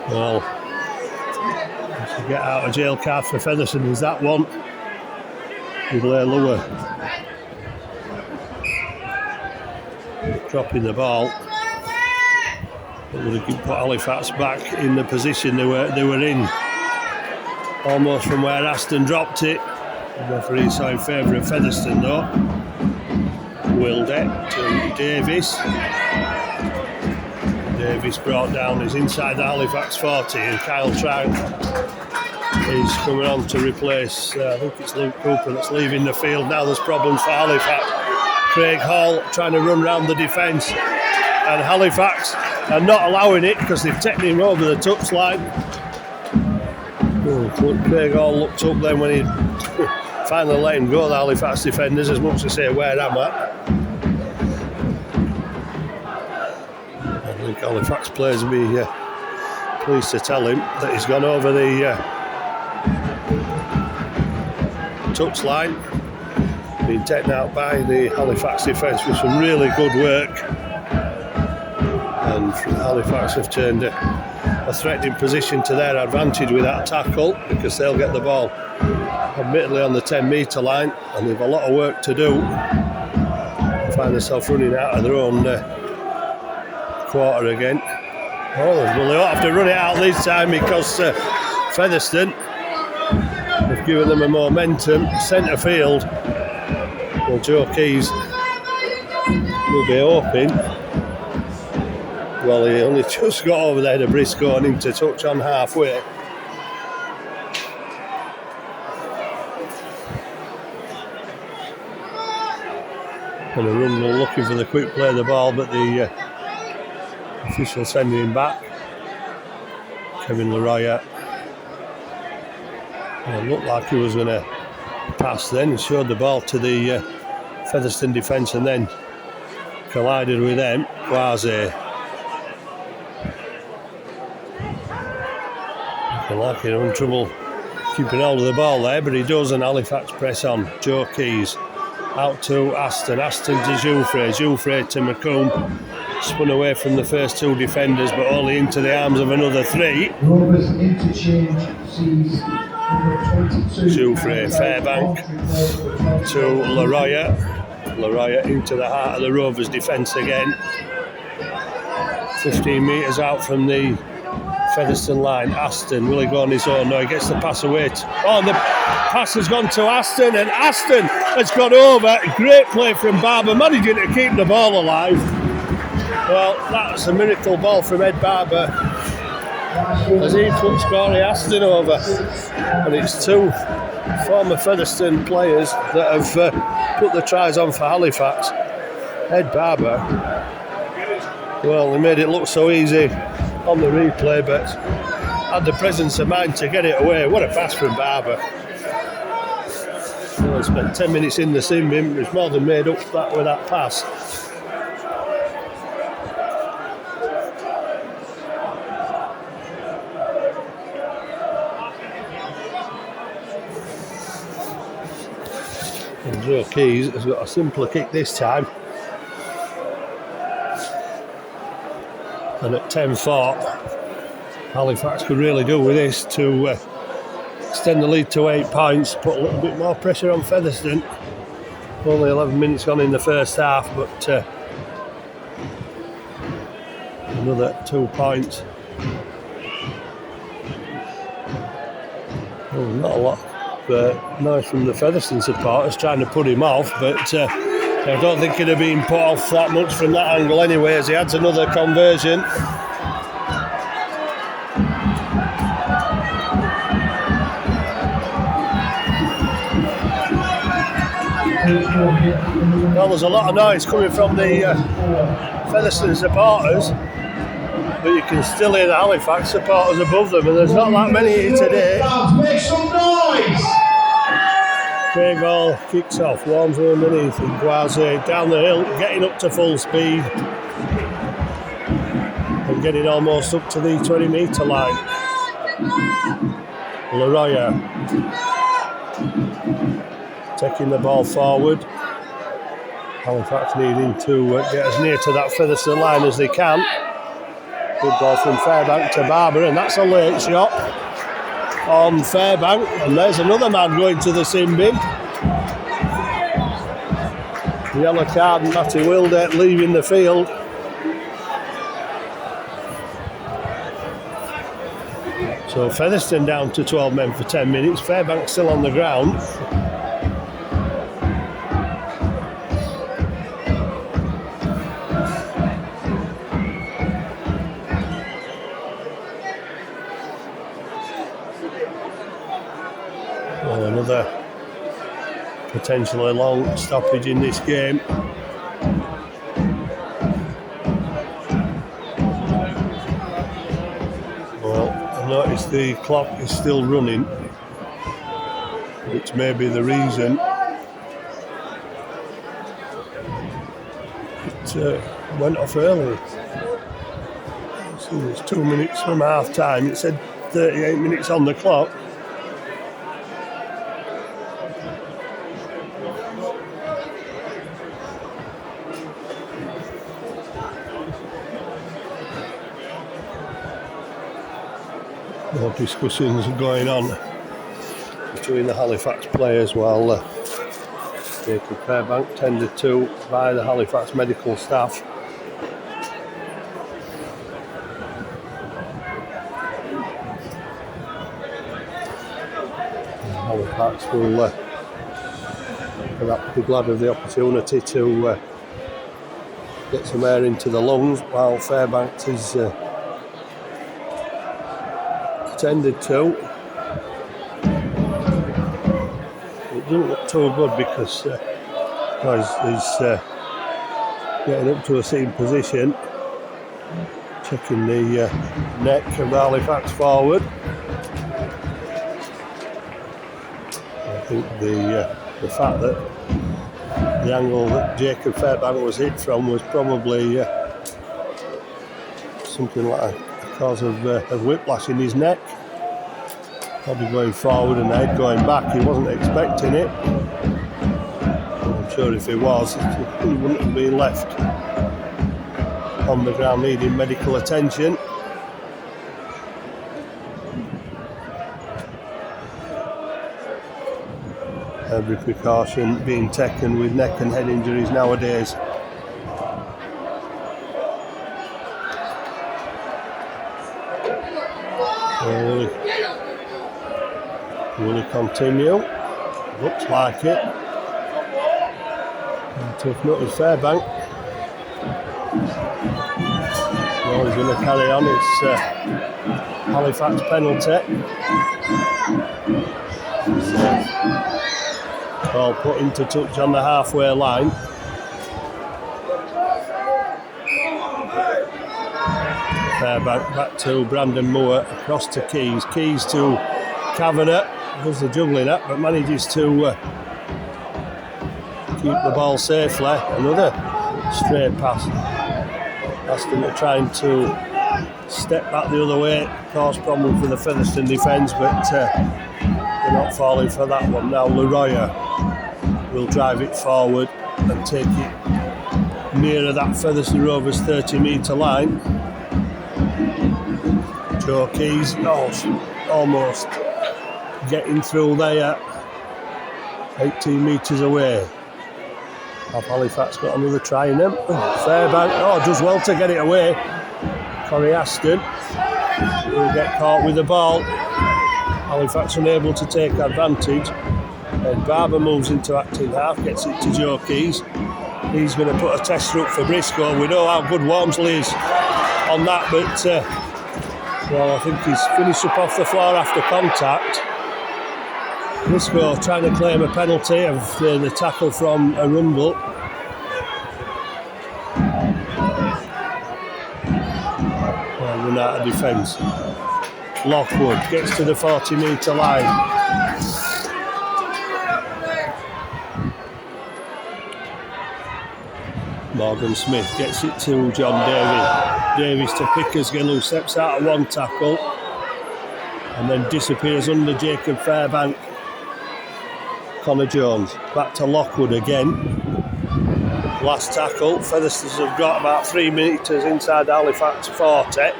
Well, once get out of jail card for Featherstone is that one. With Lower dropping the ball. It would have put Halifax back in the position they were in. Almost from where Aston dropped it. The referee saw in favour of Featherstone though. Wilde to Davis. Davis brought down, is inside the Halifax 40, and Kyle Trout is coming on to replace, I think it's Luke Cooper that's leaving the field. Now there's problems for Halifax. Craig Hall trying to run round the defence, and Halifax are not allowing it because they've taken him over the touchline. Craig Hall looked up then when he finally let him go, the Halifax defenders, as much as say, where am I? I think Halifax players will be pleased to tell him that he's gone over the touchline, being taken out by the Halifax defence with some really good work. And Halifax have turned a threatening position to their advantage with that tackle, because they'll get the ball admittedly on the 10-metre line, and they've a lot of work to do. Find themselves running out of their own quarter again. Well, they won't have to run it out this time because Featherstone have given them a momentum. Centre field, well, Joe Keys will be hoping. Well, he only just got over there to Briscoe and into touch on halfway. And a run looking for the quick play of the ball, but the official sending him back. Kevin Leroy. Well, it looked like he was going to pass then. He showed the ball to the Featherstone defence and then collided with them. Quasi. Looking like he's having trouble keeping hold of the ball there, but he does, and Halifax press on. Joe Keys out to Aston. Aston to Jouffre to McComb. Spun away from the first two defenders, but only into the arms of another three. Rovers interchange sees Jouffre, Fairbank to Leroy. Leroy into the heart of the Rovers defence again. 15 metres out from the Featherstone line. Aston, will he go on his own? No, he gets the pass away. And the pass has gone to Aston, and Aston has got over. Great play from Barber, managing to keep the ball alive. Well, that's a miracle ball from Ed Barber as he puts Corey Aston over. And it's two former Featherstone players that have put the tries on for Halifax. Ed Barber, well, he made it look so easy on the replay, but had the presence of mind to get it away. What a pass from Barber. Well, he spent 10 minutes in the sim bin, was more than made up that with that pass. And Joe Keys has got a simpler kick this time. And at 10-4, Halifax could really do with this to extend the lead to 8 points, put a little bit more pressure on Featherstone. Only 11 minutes gone in the first half, but another 2 points. Oh, not a lot nice from the Featherstone supporters trying to put him off, but I don't think he'd have been put off that much from that angle anyway, as he adds another conversion. Well, there's a lot of noise coming from the Featherstone supporters, but you can still hear the Halifax supporters above them, and there's not that many here today. Make some noise! Craig Hall kicks off, warms underneath, and Quasi down the hill, getting up to full speed and getting almost up to the 20-metre line. Leroy taking the ball forward. Halifax needing to get as near to that Featherstone line as they can. Good ball from Fairbank to Barber, and that's a late shot. on Fairbank, and there's another man going to the sin bin. Yellow card and Matty Wilder leaving the field. So Featherstone down to 12 men for 10 minutes. Fairbank still on the ground. Well, another potentially long stoppage in this game. Well, I notice the clock is still running, which may be the reason it went off early. So it's 2 minutes from half time. It said 38 minutes on the clock. More discussions going on between the Halifax players while Jacob Fairbank tended to by the Halifax medical staff. Halifax will perhaps be glad of the opportunity to get some air into the lungs while Fairbank is tended to. It doesn't look too good because he's getting up to a sitting position, checking the neck of Halifax forward. I think the fact that the angle that Jacob Fairbank was hit from was probably something like a cause of whiplash in his neck. Probably going forward and head going back. He wasn't expecting it. I'm sure if he was, he wouldn't have been left on the ground needing medical attention. Every precaution being taken with neck and head injuries nowadays. Will he continue? Looks like it. And tough nut is Fairbank. Well, he's going to carry on. It's Halifax penalty. Ball put into touch on the halfway line. Fairbank back to Brandon Moore, across to Keys. Keys to Kavanagh. Does the juggling up, but manages to keep the ball safely. Another straight pass. Aston are trying to step back the other way, cause problem for the Featherstone defence, but they're not falling for that one. Now Leroy will drive it forward and take it nearer that Featherstone Rovers 30-metre line. Joe Keys, almost getting through there, 18 metres away. Have Halifax got another try in them? Fairbank, does well to get it away. Corey Aston will get caught with the ball. Halifax unable to take advantage. And Barber moves into acting half, gets it to Joe Keys. He's going to put a tester up for Briscoe. We know how good Walmsley is on that, but I think he's finished up off the floor after contact. Briscoe trying to claim a penalty of the tackle from Arundel. Run out of defence. Lockwood gets to the 40-metre line. Morgan Smith gets it to John Davies to Pickersgill, who steps out of one tackle and then disappears under Jacob Fairbank. Connor Jones back to Lockwood again. Last tackle. Featherstones have got about 3 metres inside Halifax 40.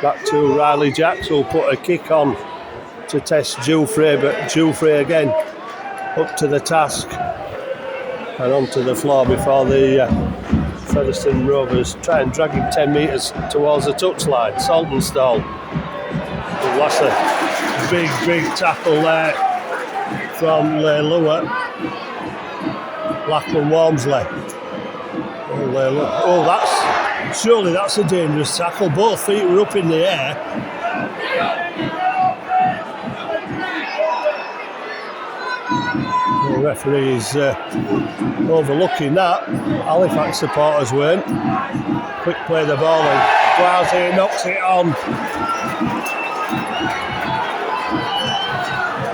Back to Riley Jacks, who'll put a kick on to test Jufrey, but Jufrey again up to the task and onto the floor before the Featherstone Rovers try and drag him 10 metres towards the touchline. Saltonstall. That's a big tackle there from Leilua. Lachlan Walmsley. Oh, surely that's a dangerous tackle. Both feet were up in the air. The referee is overlooking that. Halifax supporters weren't. Quick play the ball and Glasey knocks it on.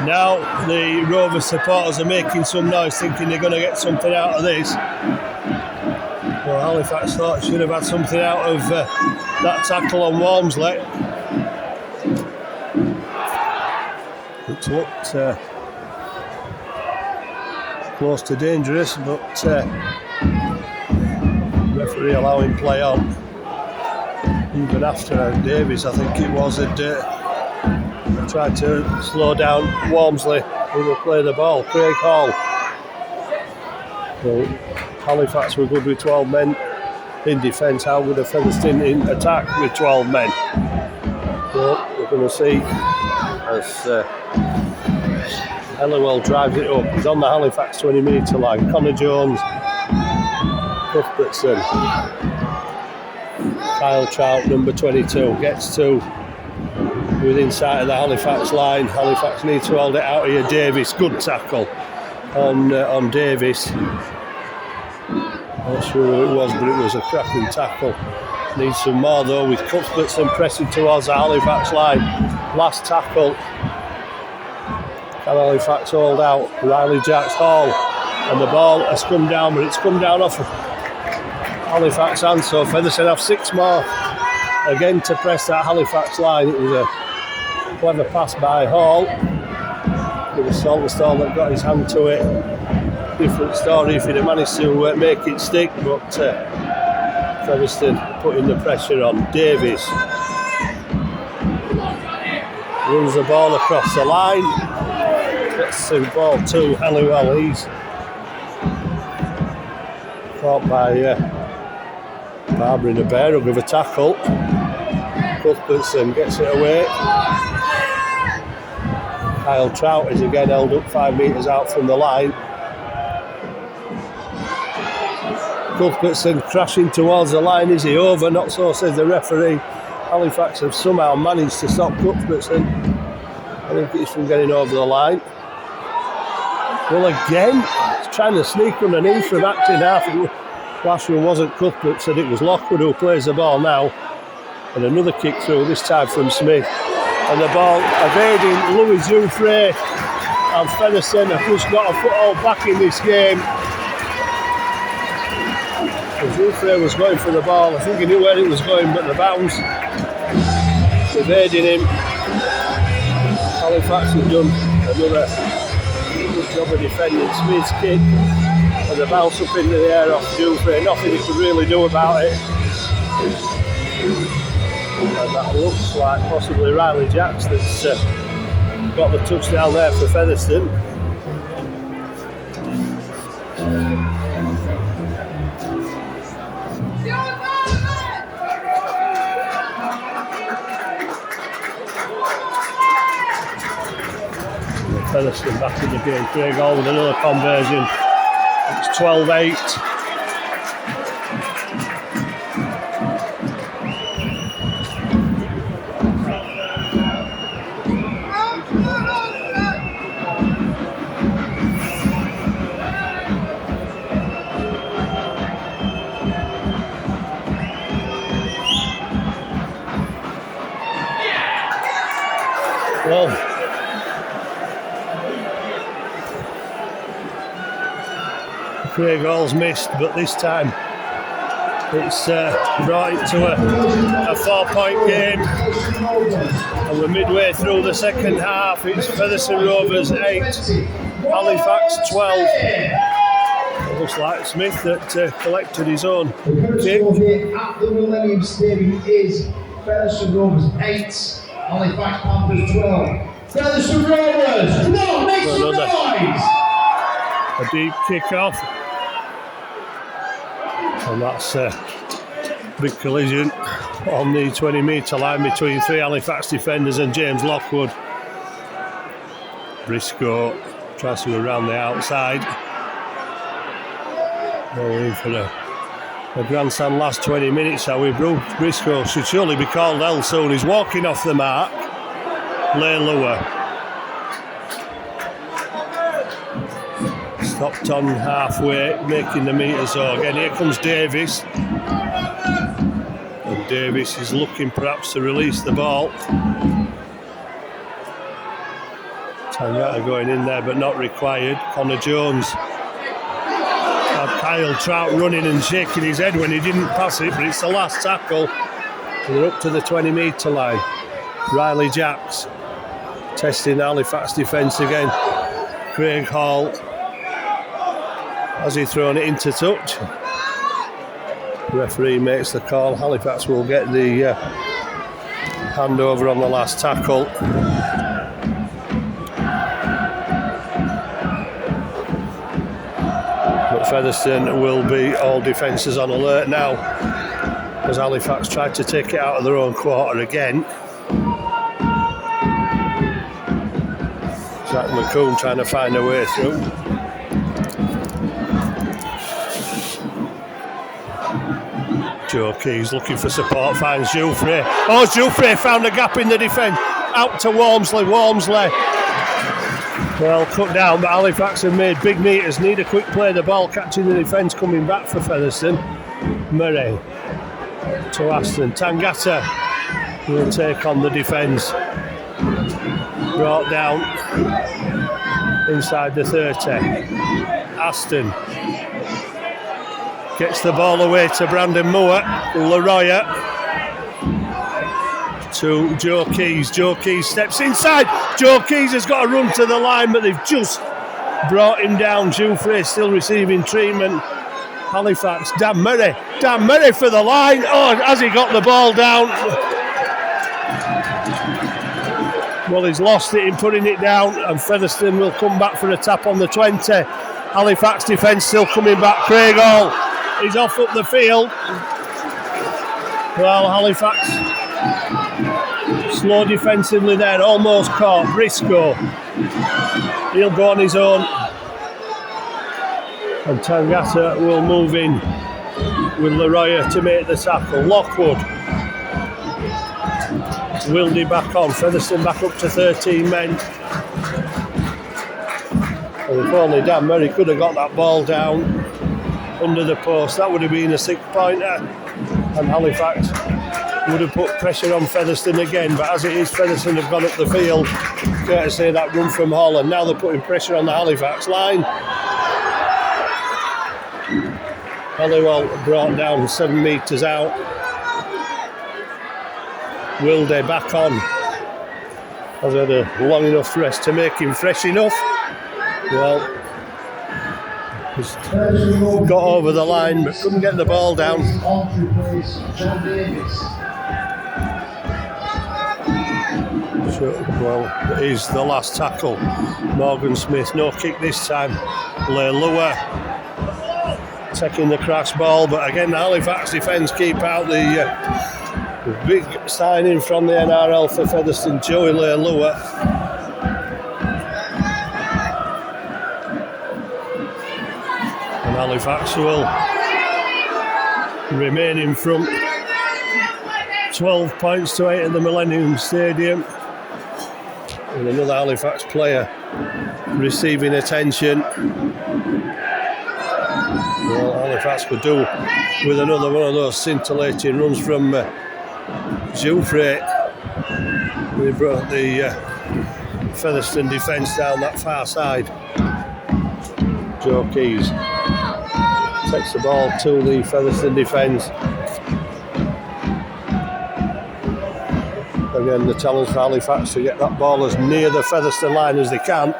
Now the Rovers supporters are making some noise, thinking they're going to get something out of this. Well, Halifax thought should have had something out of that tackle on Walmsley. It looked close to dangerous, but referee allowing play on. Even after Davies, I think it was, had tried to slow down Walmsley, who will play the ball. Craig Hall. Well, Halifax were good with 12 men in defence. How would a Featherstone in attack with 12 men? Well, we're going to see as Helliwell drives it up. He's on the Halifax 20-metre line. Connor Jones, Cuthbertson, Kyle Trout, number 22, gets to within sight of the Halifax line. Halifax needs to hold it out here. Davis, good tackle on Davis. Not sure who it was, but it was a cracking tackle. Needs some more though, with Cuthbertson pressing towards the Halifax line. Last tackle. Can Halifax hold out? Riley Jacks Hall, and the ball has come down, but it's come down off Halifax hand, so Featherstone have 6 more again to press that Halifax line. It was a clever pass by Hall. It was Saltonstall that got his hand to it. Different story if he'd have managed to make it stick, but Featherstone putting the pressure on. Davies runs the ball across the line. Gets the ball to Halliwell. He's caught by Barber in a bear hug of a tackle. Cuthbertson gets it away. Kyle Trout is again held up 5 metres out from the line. Cuthbertson crashing towards the line. Is he over? Not so, says the referee. Halifax have somehow managed to stop Cuthbertson. I think it's from getting over the line. Well, again, he's trying to sneak underneath from acting half. Last one wasn't Cuthbertson, it was Lockwood who plays the ball now. And another kick through, this time from Smith. And the ball evading Louis Jufrey. And Featherstone have just got a foothold back in this game. Jufrey was going for the ball. I think he knew where it was going, but the bounce evading him. Halifax has done another good job of defending Smith's kick, and the bounce up into the air off Jufrey. Nothing he could really do about it. And that looks like possibly Riley Jacks that's got the touchdown there for Featherstone. Featherstone back in the game. Craig Hall with another conversion. It's 12-8. Well, Craig Hall's missed, but this time it's brought it to a 4-point game, and we're midway through the second half. It's Featherstone Rovers 8, Halifax 12. It looks like Smith that collected his own kick. At the Millennium Stadium is Featherstone Rovers 8, Halifax Panthers 12. Featherstone Rovers, come on, make some noise! A deep kick off. And that's a big collision on the 20-metre line between 3 Halifax defenders and James Lockwood. Briscoe tries to go around the outside. Going for a grandstand last 20 minutes. However, Briscoe should surely be called out soon. He's walking off the mark. Lay lower. Stopped on halfway, making the metre. So again, here comes Davis. And Davis is looking perhaps to release the ball. Tangata going in there, but not required. Connor Jones. Kyle Trout running and shaking his head when he didn't pass it, but it's the last tackle. They're up to the 20-metre line. Riley Jacks testing Halifax defence again. Craig Hall. Has he thrown it into touch? The referee makes the call. Halifax will get the handover on the last tackle. But Featherstone will be all defences on alert now, as Halifax tried to take it out of their own quarter again. Zach McComb trying to find a way through. Joe Keys looking for support, finds Jouffre. Oh, Jouffre found a gap in the defence. Out to Walmsley. Well, cut down, but Halifax have made big meters. Need a quick play. The ball catching the defence, coming back for Featherstone. Murray to Aston. Tangata will take on the defence. Brought down inside the 30. Aston gets the ball away to Brandon Moore. Leroya to Joe Keys. Joe Keys steps inside. Joe Keys has got to run to the line, but they've just brought him down. Jouffre still receiving treatment. Halifax, Dan Murray for the line. Oh, has he got the ball down? Well, he's lost it in putting it down, and Featherstone will come back for a tap on the 20. Halifax defence still coming back. Craig Hall, he's off up the field. Well, Halifax slow defensively there, almost caught. Briscoe, he'll go on his own. And Tangata will move in with Leroya to make the tackle. Lockwood. Wildy back on. Featherstone back up to 13 men. And if only Dan Murray could have got that ball down under the post, that would have been a 6-pointer. And Halifax would have put pressure on Featherstone again, but as it is, Featherstone have gone up the field, courtesy of that run from Holland. Now they're putting pressure on the Halifax line. Halliwell brought down 7 metres out. Wilde back on. Has had a long enough rest to make him fresh enough. Well, he's got over the line but couldn't get the ball down. Well, it is the last tackle. Morgan Smith, no kick this time. Lay lower, taking the crash ball, but again the Halifax defence keep out. The big signing from the NRL for Featherstone, Joey Lay lower. And Halifax will remain in front. 12 points to 8 at the Millennium Stadium. And another Halifax player receiving attention. Well, Halifax could do with another one of those scintillating runs from Jouffre. They brought the Featherstone defence down that far side. Joe Keys takes the ball to the Featherstone defence. Again, the challenge for Halifax to get that ball as near the Featherstone line as they can,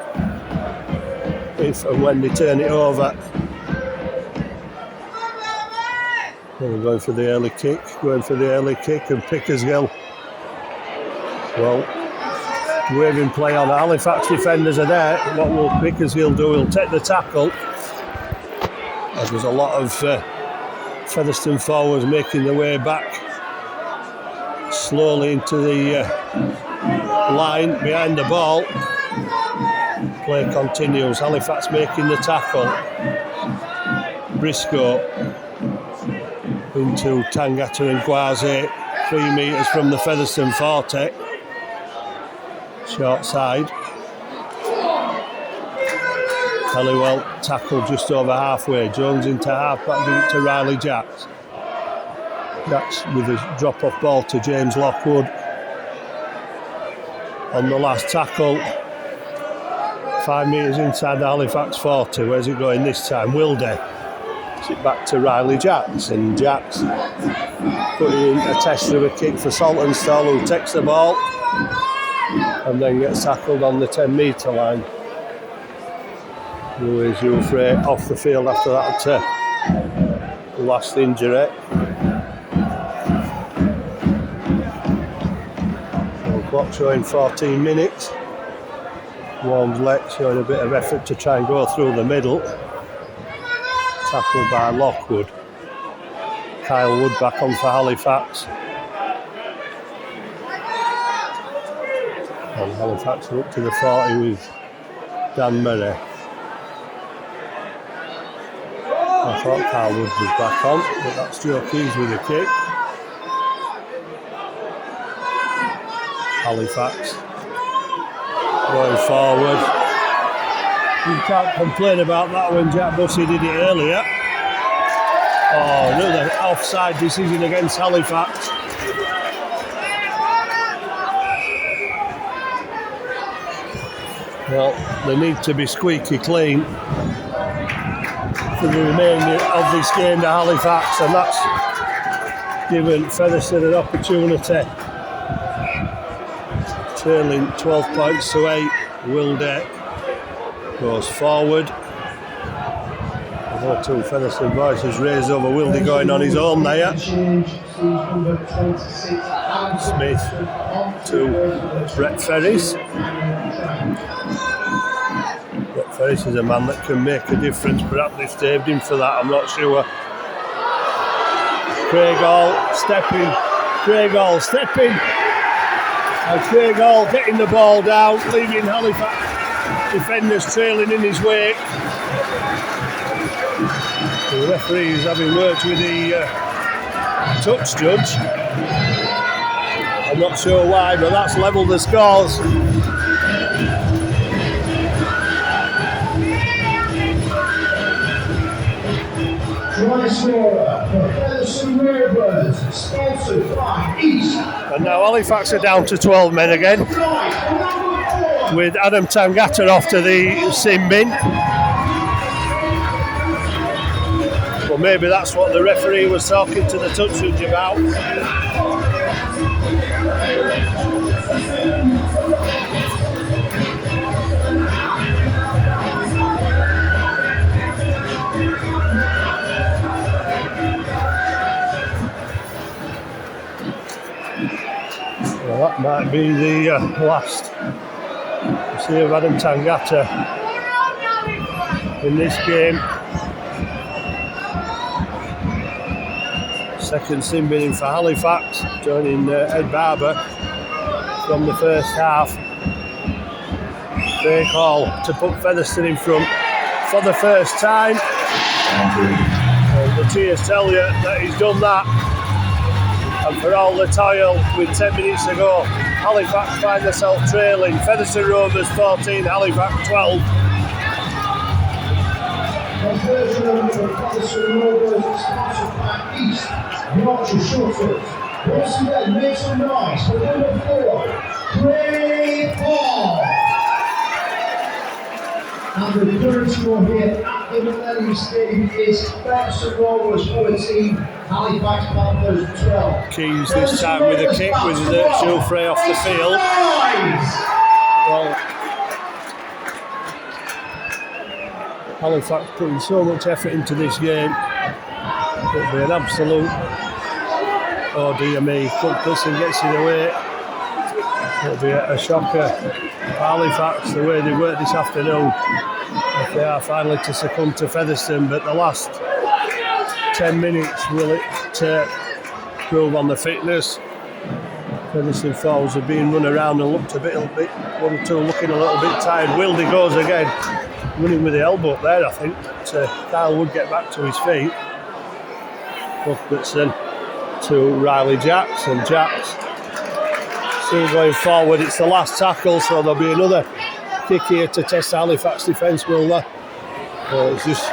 if and when they turn it over. We're going for the early kick, and Pickersgill, well, Waving play on. Halifax defenders are there. What will Pickersgill do? He'll take the tackle. There's a lot of Featherstone forwards making their way back slowly into the line behind the ball. Play continues. Halifax making the tackle. Briscoe into Tangata and Guaze. 3 metres from the Featherstone 40. Short side. Halliwell tackled just over halfway. Jones into half back, give it to Riley Jacks. Jacks with a drop-off ball to James Lockwood. On the last tackle. 5 metres inside the Halifax 40. Where's it going this time? Wilde. It's it back to Riley Jacks. And Jacks putting in a test of a kick for Saltonstall, who takes the ball and then gets tackled on the 10 metre line. Louis Jouffre off the field after that last injury. So clock showing 14 minutes. Wormsley showing a bit of effort to try and go through the middle. Tackled by Lockwood. Kyle Wood back on for Halifax. And Halifax are up to the 40 with Dan Murray. I thought Kyle Wood was back on, but that's Joe Keys with a kick. Halifax going forward. You can't complain about that when Jack Bussey did it earlier. Oh, another offside decision against Halifax. Well, they need to be squeaky clean for the remainder of this game to Halifax, and that's given Featherstone an opportunity. Trailing 12 points to 8. Wilde goes forward. The 2 Featherstone boys has raised over. Wilde going on his own there. Smith to Brett Ferris. Brett Ferris is a man that can make a difference. Perhaps they've saved him for that, I'm not sure. Craig Hall stepping. And Craig Hall getting the ball down, leaving Halifax defenders trailing in his wake. The referee is having words with the touch judge. I'm not sure why, but that's levelled the scores. Try scorer for Featherstone Rovers, sponsored by East. And now Halifax are down to 12 men again, with Adam Tangata off to the sin bin. Well, maybe that's what the referee was talking to the touch judge about. Well, that might be the last see of Adam Tangata in this game. Second sin binning for Halifax, joining Ed Barber from the first half. Craig Hall to put Featherstone in front for the first time. And the tears tell you that he's done that. And for all the toil with 10 minutes to go, Halifax find themselves trailing. Featherstone Rovers 14, Halifax 12. Conversion for Featherstone Rovers, sponsored by East. Yorkshire Shutters. Once again, make some noise for number 4, Craig Hall. And the current score here at the Millennium Stadium is Featherstone Rovers 14, Halifax Panthers 12. Keys this time with a kick, with Jouffre off the field. Well, Halifax putting so much effort into this game. It'll be an absolute, oh dear me, Cook Pilson gets it away. It'll be a shocker for Halifax the way they worked this afternoon if they are finally to succumb to Featherstone, but the last 10 minutes will it prove on the fitness. Featherstone forwards have been run around and looked a bit, one or two looking a little bit tired. Wildy goes again, running with the elbow up there, I think. But Kyle would get back to his feet. Cuthbertson to Riley Jacks, and Jacks still going forward. It's the last tackle, so there'll be another kick here to test Halifax defence, will there? It's just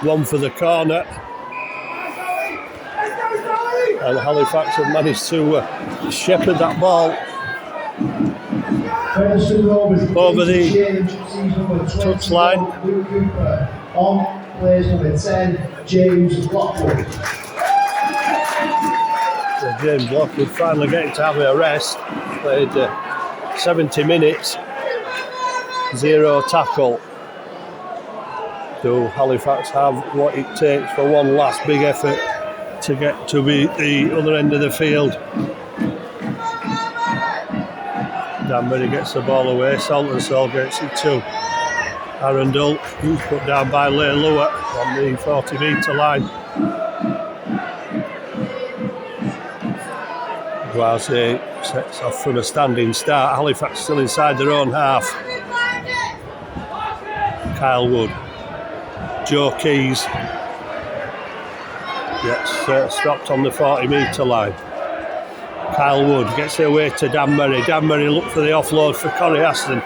one for the corner. And Halifax have managed to shepherd that ball over the touchline. On plays number 10, James Lockwood. So James Lockwood finally getting to have a rest. Played 70 minutes, 0 tackle. Do Halifax have what it takes for one last big effort to get to the other end of the field? Danbury gets the ball away. Saltonstall gets it to Arundel, who's put down by Leilua on the 40-metre line. Guaze sets off from a standing start. Halifax still inside their own half. Kyle Wood, Joe Keys gets stopped on the 40-metre line. Kyle Wood gets it away to Danbury. Danbury looked for the offload for Corey Aston,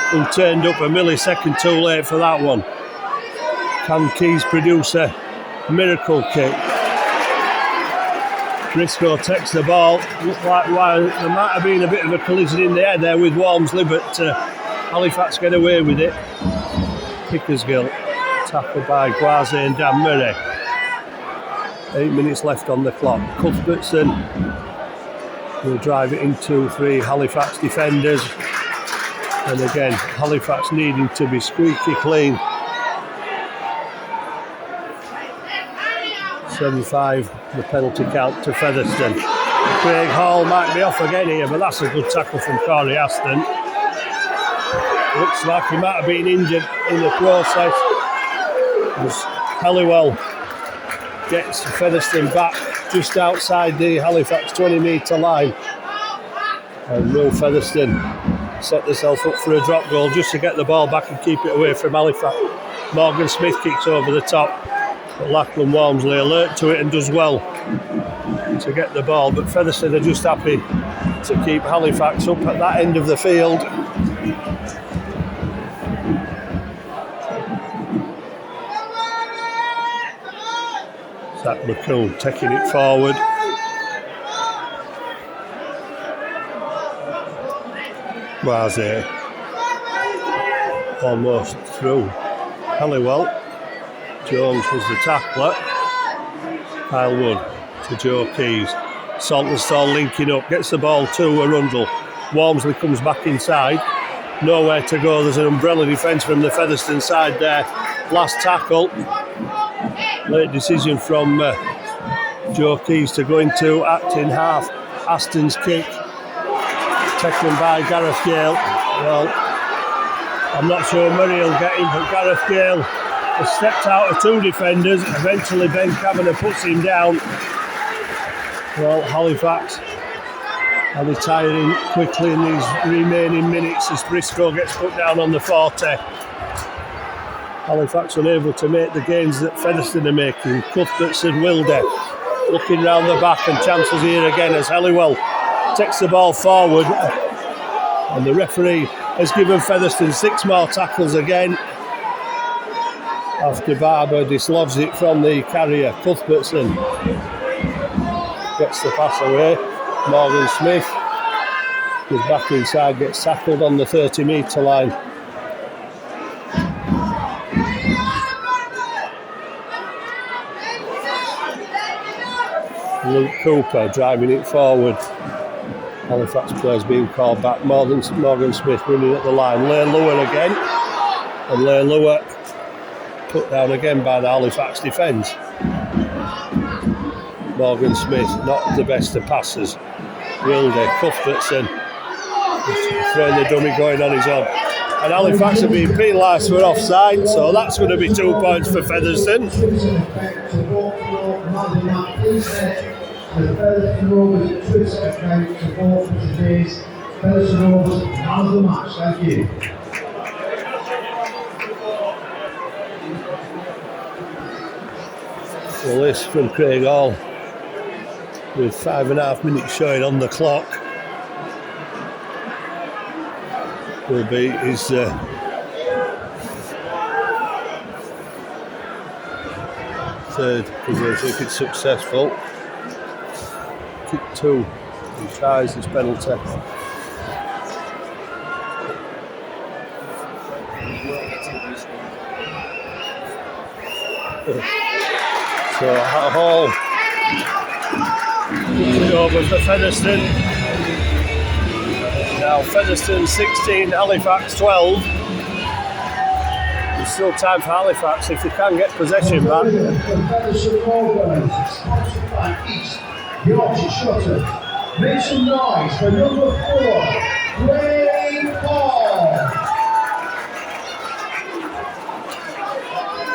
who turned up a millisecond too late for that one. Can Keys produce a miracle kick? Briscoe takes the ball. Looked like there might have been a bit of a collision in the air there with Walmsley, but Halifax get away with it. Pickersgill tackled by Guaze and Danbury. 8 minutes left on the clock. Cuthbertson will drive it into 3 Halifax defenders. And again, Halifax needing to be squeaky clean. 7-5, the penalty count to Featherstone. Craig Hall might be off again here, but that's a good tackle from Corey Aston. Looks like he might have been injured in the process. As Halliwell gets Featherstone back just outside the Halifax 20-metre line. And will Featherstone set themselves up for a drop goal just to get the ball back and keep it away from Halifax? Morgan Smith kicks over the top. But Lachlan Walmsley alert to it and does well to get the ball, but Featherstone are just happy to keep Halifax up at that end of the field. Zach McCool taking it forward. Guaze almost through Halliwell. Jones was the tackler. Kyle Wood to Joe Keys. Saltonstall linking up, gets the ball to Arundel. Walmsley comes back inside. Nowhere to go. There's an umbrella defence from the Featherstone side there. Last tackle. Late decision from Joe Keys to go into acting half. Aston's kick taken by Gareth Gale. Well, I'm not sure Murray will get him, but Gareth Gale has stepped out of 2 defenders. Eventually Ben Kavanagh puts him down. Well, Halifax are retiring quickly in these remaining minutes as Briscoe gets put down on the 40. Halifax unable to make the gains that Featherstone are making. Cuthbertson, Wilder looking round the back, and chances here again as Halliwell takes the ball forward. And the referee has given Featherstone 6 more tackles again after Barber dislodged it from the carrier. Cuthbertson gets the pass away. Morgan Smith is back inside, gets tackled on the 30-metre line. Luke Cooper driving it forward. Halifax players being called back. Morgan Smith running at the line. Leilua again. And Leilua put down again by the Halifax defence. Morgan Smith, not the best of passers. Wilde, Cuthbertson throwing the dummy going on his own. And Halifax are being penalised for offside, so that's going to be 2 points for Featherstone. Featherstone Rovers Twitter account support for today's Featherstone Rovers man of the match. Thank you. Well, this from Craig Hall with 5.5 minutes showing on the clock will be his third, if it's successful. Kick 2, he tries this penalty. So Hall over for Featherstone. Now Featherstone 16, Halifax 12. There's still time for Halifax if they can get possession back. Featherstone Rovers, sponsored by East Yorkshire Shutters. Make some noise for number 4, Craig Hall.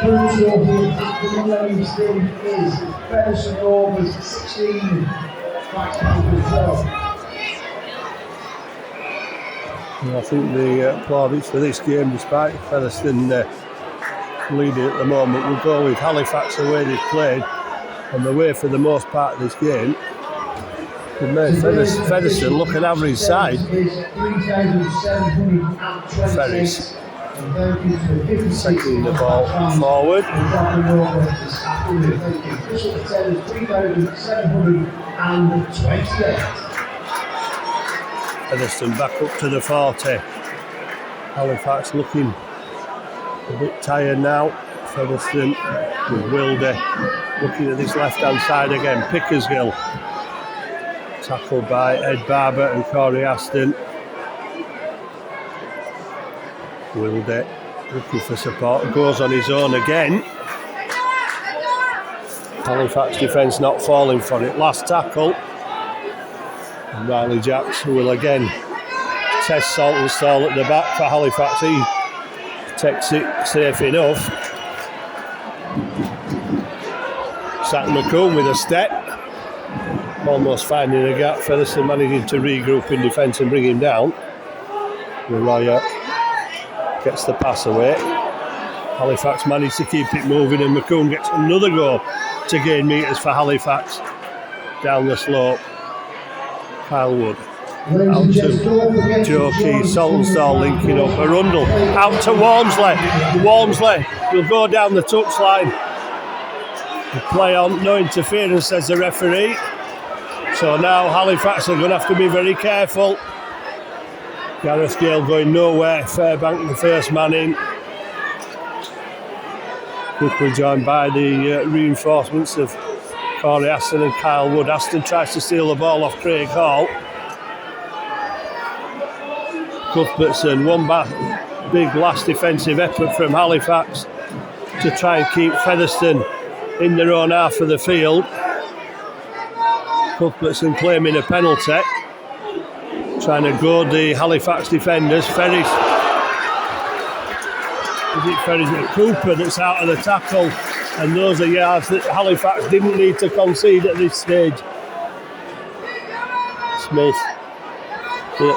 First over at the Millennium Stadium is Featherstone Rovers 16, PANTHERS 12. I think the plaudits for this game, despite Featherstone leading at the moment, will go with Halifax the way they've played and the way for the most part of this game. They've made Featherstone look an average side. Ferris taking the ball forward. Featherstone back up to the 40. Halifax looking a bit tired now. Featherstone with Wilder looking at this left hand side again. Pickersgill tackled by Ed Barber and Corey Aston. Wilder looking for support, goes on his own again. Halifax defence not falling for it. Last tackle. And Riley Jacks will again test Saltonstall at the back for Halifax. He takes it safe enough. Zach McComb with a step. Almost finding a gap. Featherstone managing to regroup in defence and bring him down. Royer gets the pass away. Halifax managed to keep it moving and McComb gets another go to gain metres for Halifax down the slope. Kyle Wood out to Joe Key, Saltonstall linking up. Arundel out to Walmsley. Walmsley will go down the touchline. The play on, no interference, says the referee. So now Halifax are going to have to be very careful. Gareth Gale going nowhere. Fairbank the first man in. Quickly joined by the reinforcements of Corey Aston and Kyle Wood. Aston tries to steal the ball off Craig Hall. Cuthbertson, one big last defensive effort from Halifax to try and keep Featherstone in their own half of the field. Cuthbertson claiming a penalty, trying to goad the Halifax defenders. Ferris, is it Ferris or Cooper that's out of the tackle? And those are yards that Halifax didn't need to concede at this stage. Smith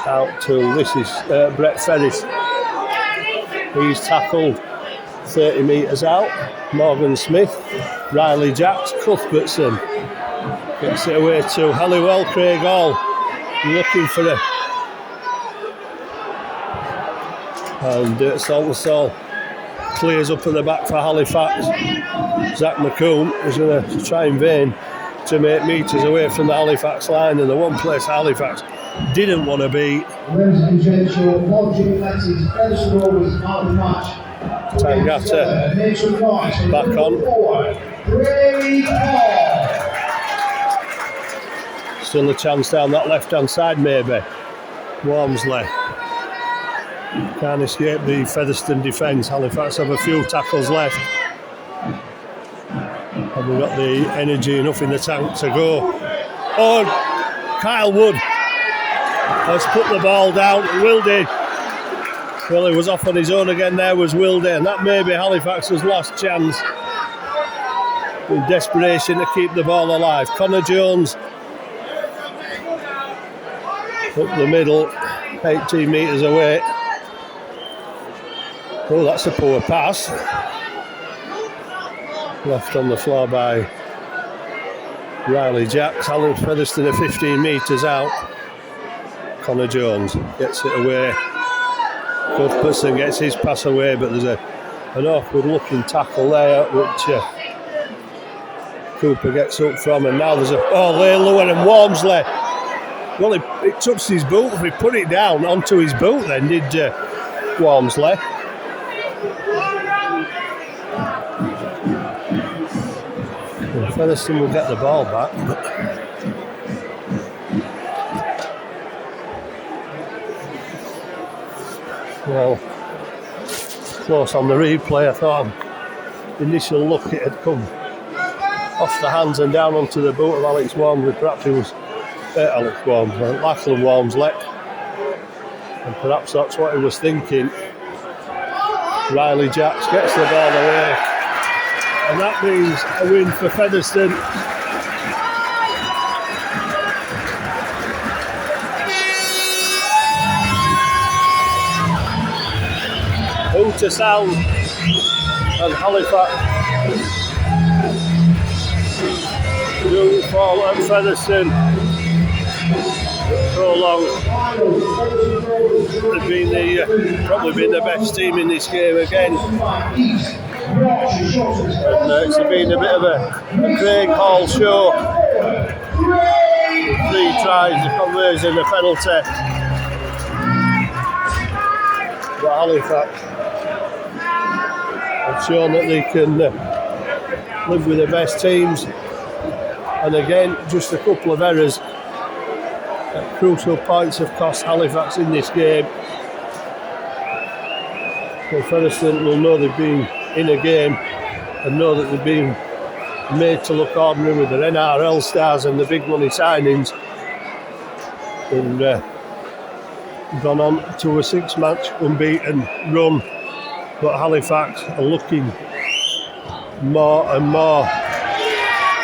out to, this is Brett Ferris. He's tackled 30 metres out. Morgan Smith, Riley Jacks, Cuthbertson gets it away to Halliwell. Craig Hall looking for it. And Saltonstall clears up at the back for Halifax. Zach McComb is going to try in vain to make metres away from the Halifax line, and the one place Halifax didn't want to be. Ladies and gentlemen, Featherstone Rovers man of the match. Tangata back on. Still a chance down that left hand side maybe. Walmsley can't escape the Featherstone defence. Halifax have a few tackles left. Have we got the energy enough in the tank to go? Oh, Kyle Wood Let's put the ball down. Wildy. Well, he was off on his own again there, was Wildy, and that may be Halifax's last chance in desperation to keep the ball alive. Connor Jones up the middle, 18 metres away. Oh, that's a poor pass. Left on the floor by Riley Jacks. Alan Featherstone are 15 metres out. Connor Jones gets it away. Cuthbertson gets his pass away, but there's an awkward looking tackle there, which Cooper gets up from, and now there's Leilua and Walmsley. Well, he touched his boot, he put it down onto his boot then, did Walmsley. Well, Featherstone will get the ball back. Well, close on the replay. I thought the initial look it had come off the hands and down onto the boot of Alex Walmsley. Perhaps it was Lachlan Walmsley, and perhaps that's what he was thinking. Riley Jacks gets the ball away, and that means a win for Featherstone. Hooter sound, and Halifax do fall at Featherstone. So long, they've probably been the best team in this game again. And it's been a bit of a Craig Hall show. 3 tries, the conversion, the penalty. But Halifax have shown that they can live with the best teams. And again, just a couple of errors at crucial points have cost Halifax in this game. So Featherstone will know they've been in a game and know that they've been made to look ordinary with their NRL stars and the big money signings, and gone on to a 6-match unbeaten run. But Halifax are looking more and more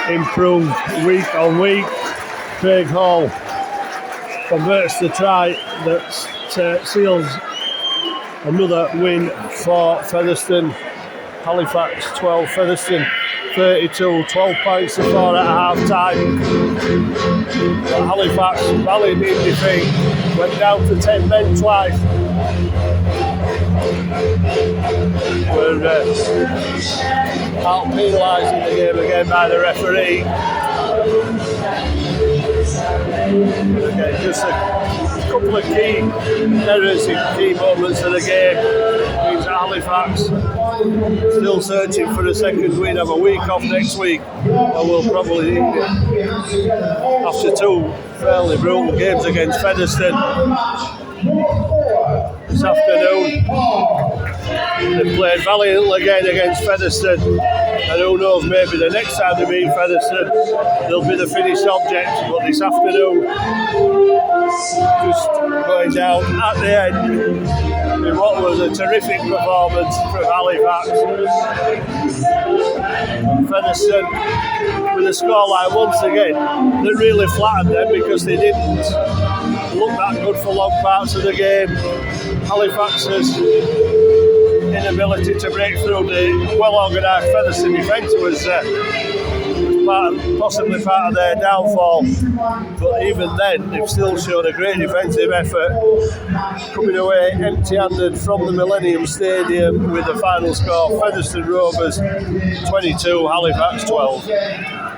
improved week on week. Craig Hall converts the try that seals another win for Featherstone. Halifax 12, Featherstone 32, 12 points to 4 at half time. But Halifax rallied in defeat, went down to 10 men twice. Were out penalising the game again by the referee. Okay, just a couple of key errors in key moments of the game means that Halifax still searching for a second win, have a week off next week, and will probably, after 2 fairly brutal games against Featherstone this afternoon, they played valiantly again against Featherstone, and who knows, maybe the next time they meet Featherstone they'll be the finished object. But this afternoon, just going down at the end in what was a terrific performance from Halifax. Featherstone with a scoreline once again that really flattened them, because they didn't look that good for long parts of the game. Halifax's inability to break through the well-organised Featherstone defence was possibly part of their downfall. But even then, they've still shown a great defensive effort, coming away empty-handed from the Millennium Stadium with the final score: Featherstone Rovers 22, Halifax 12.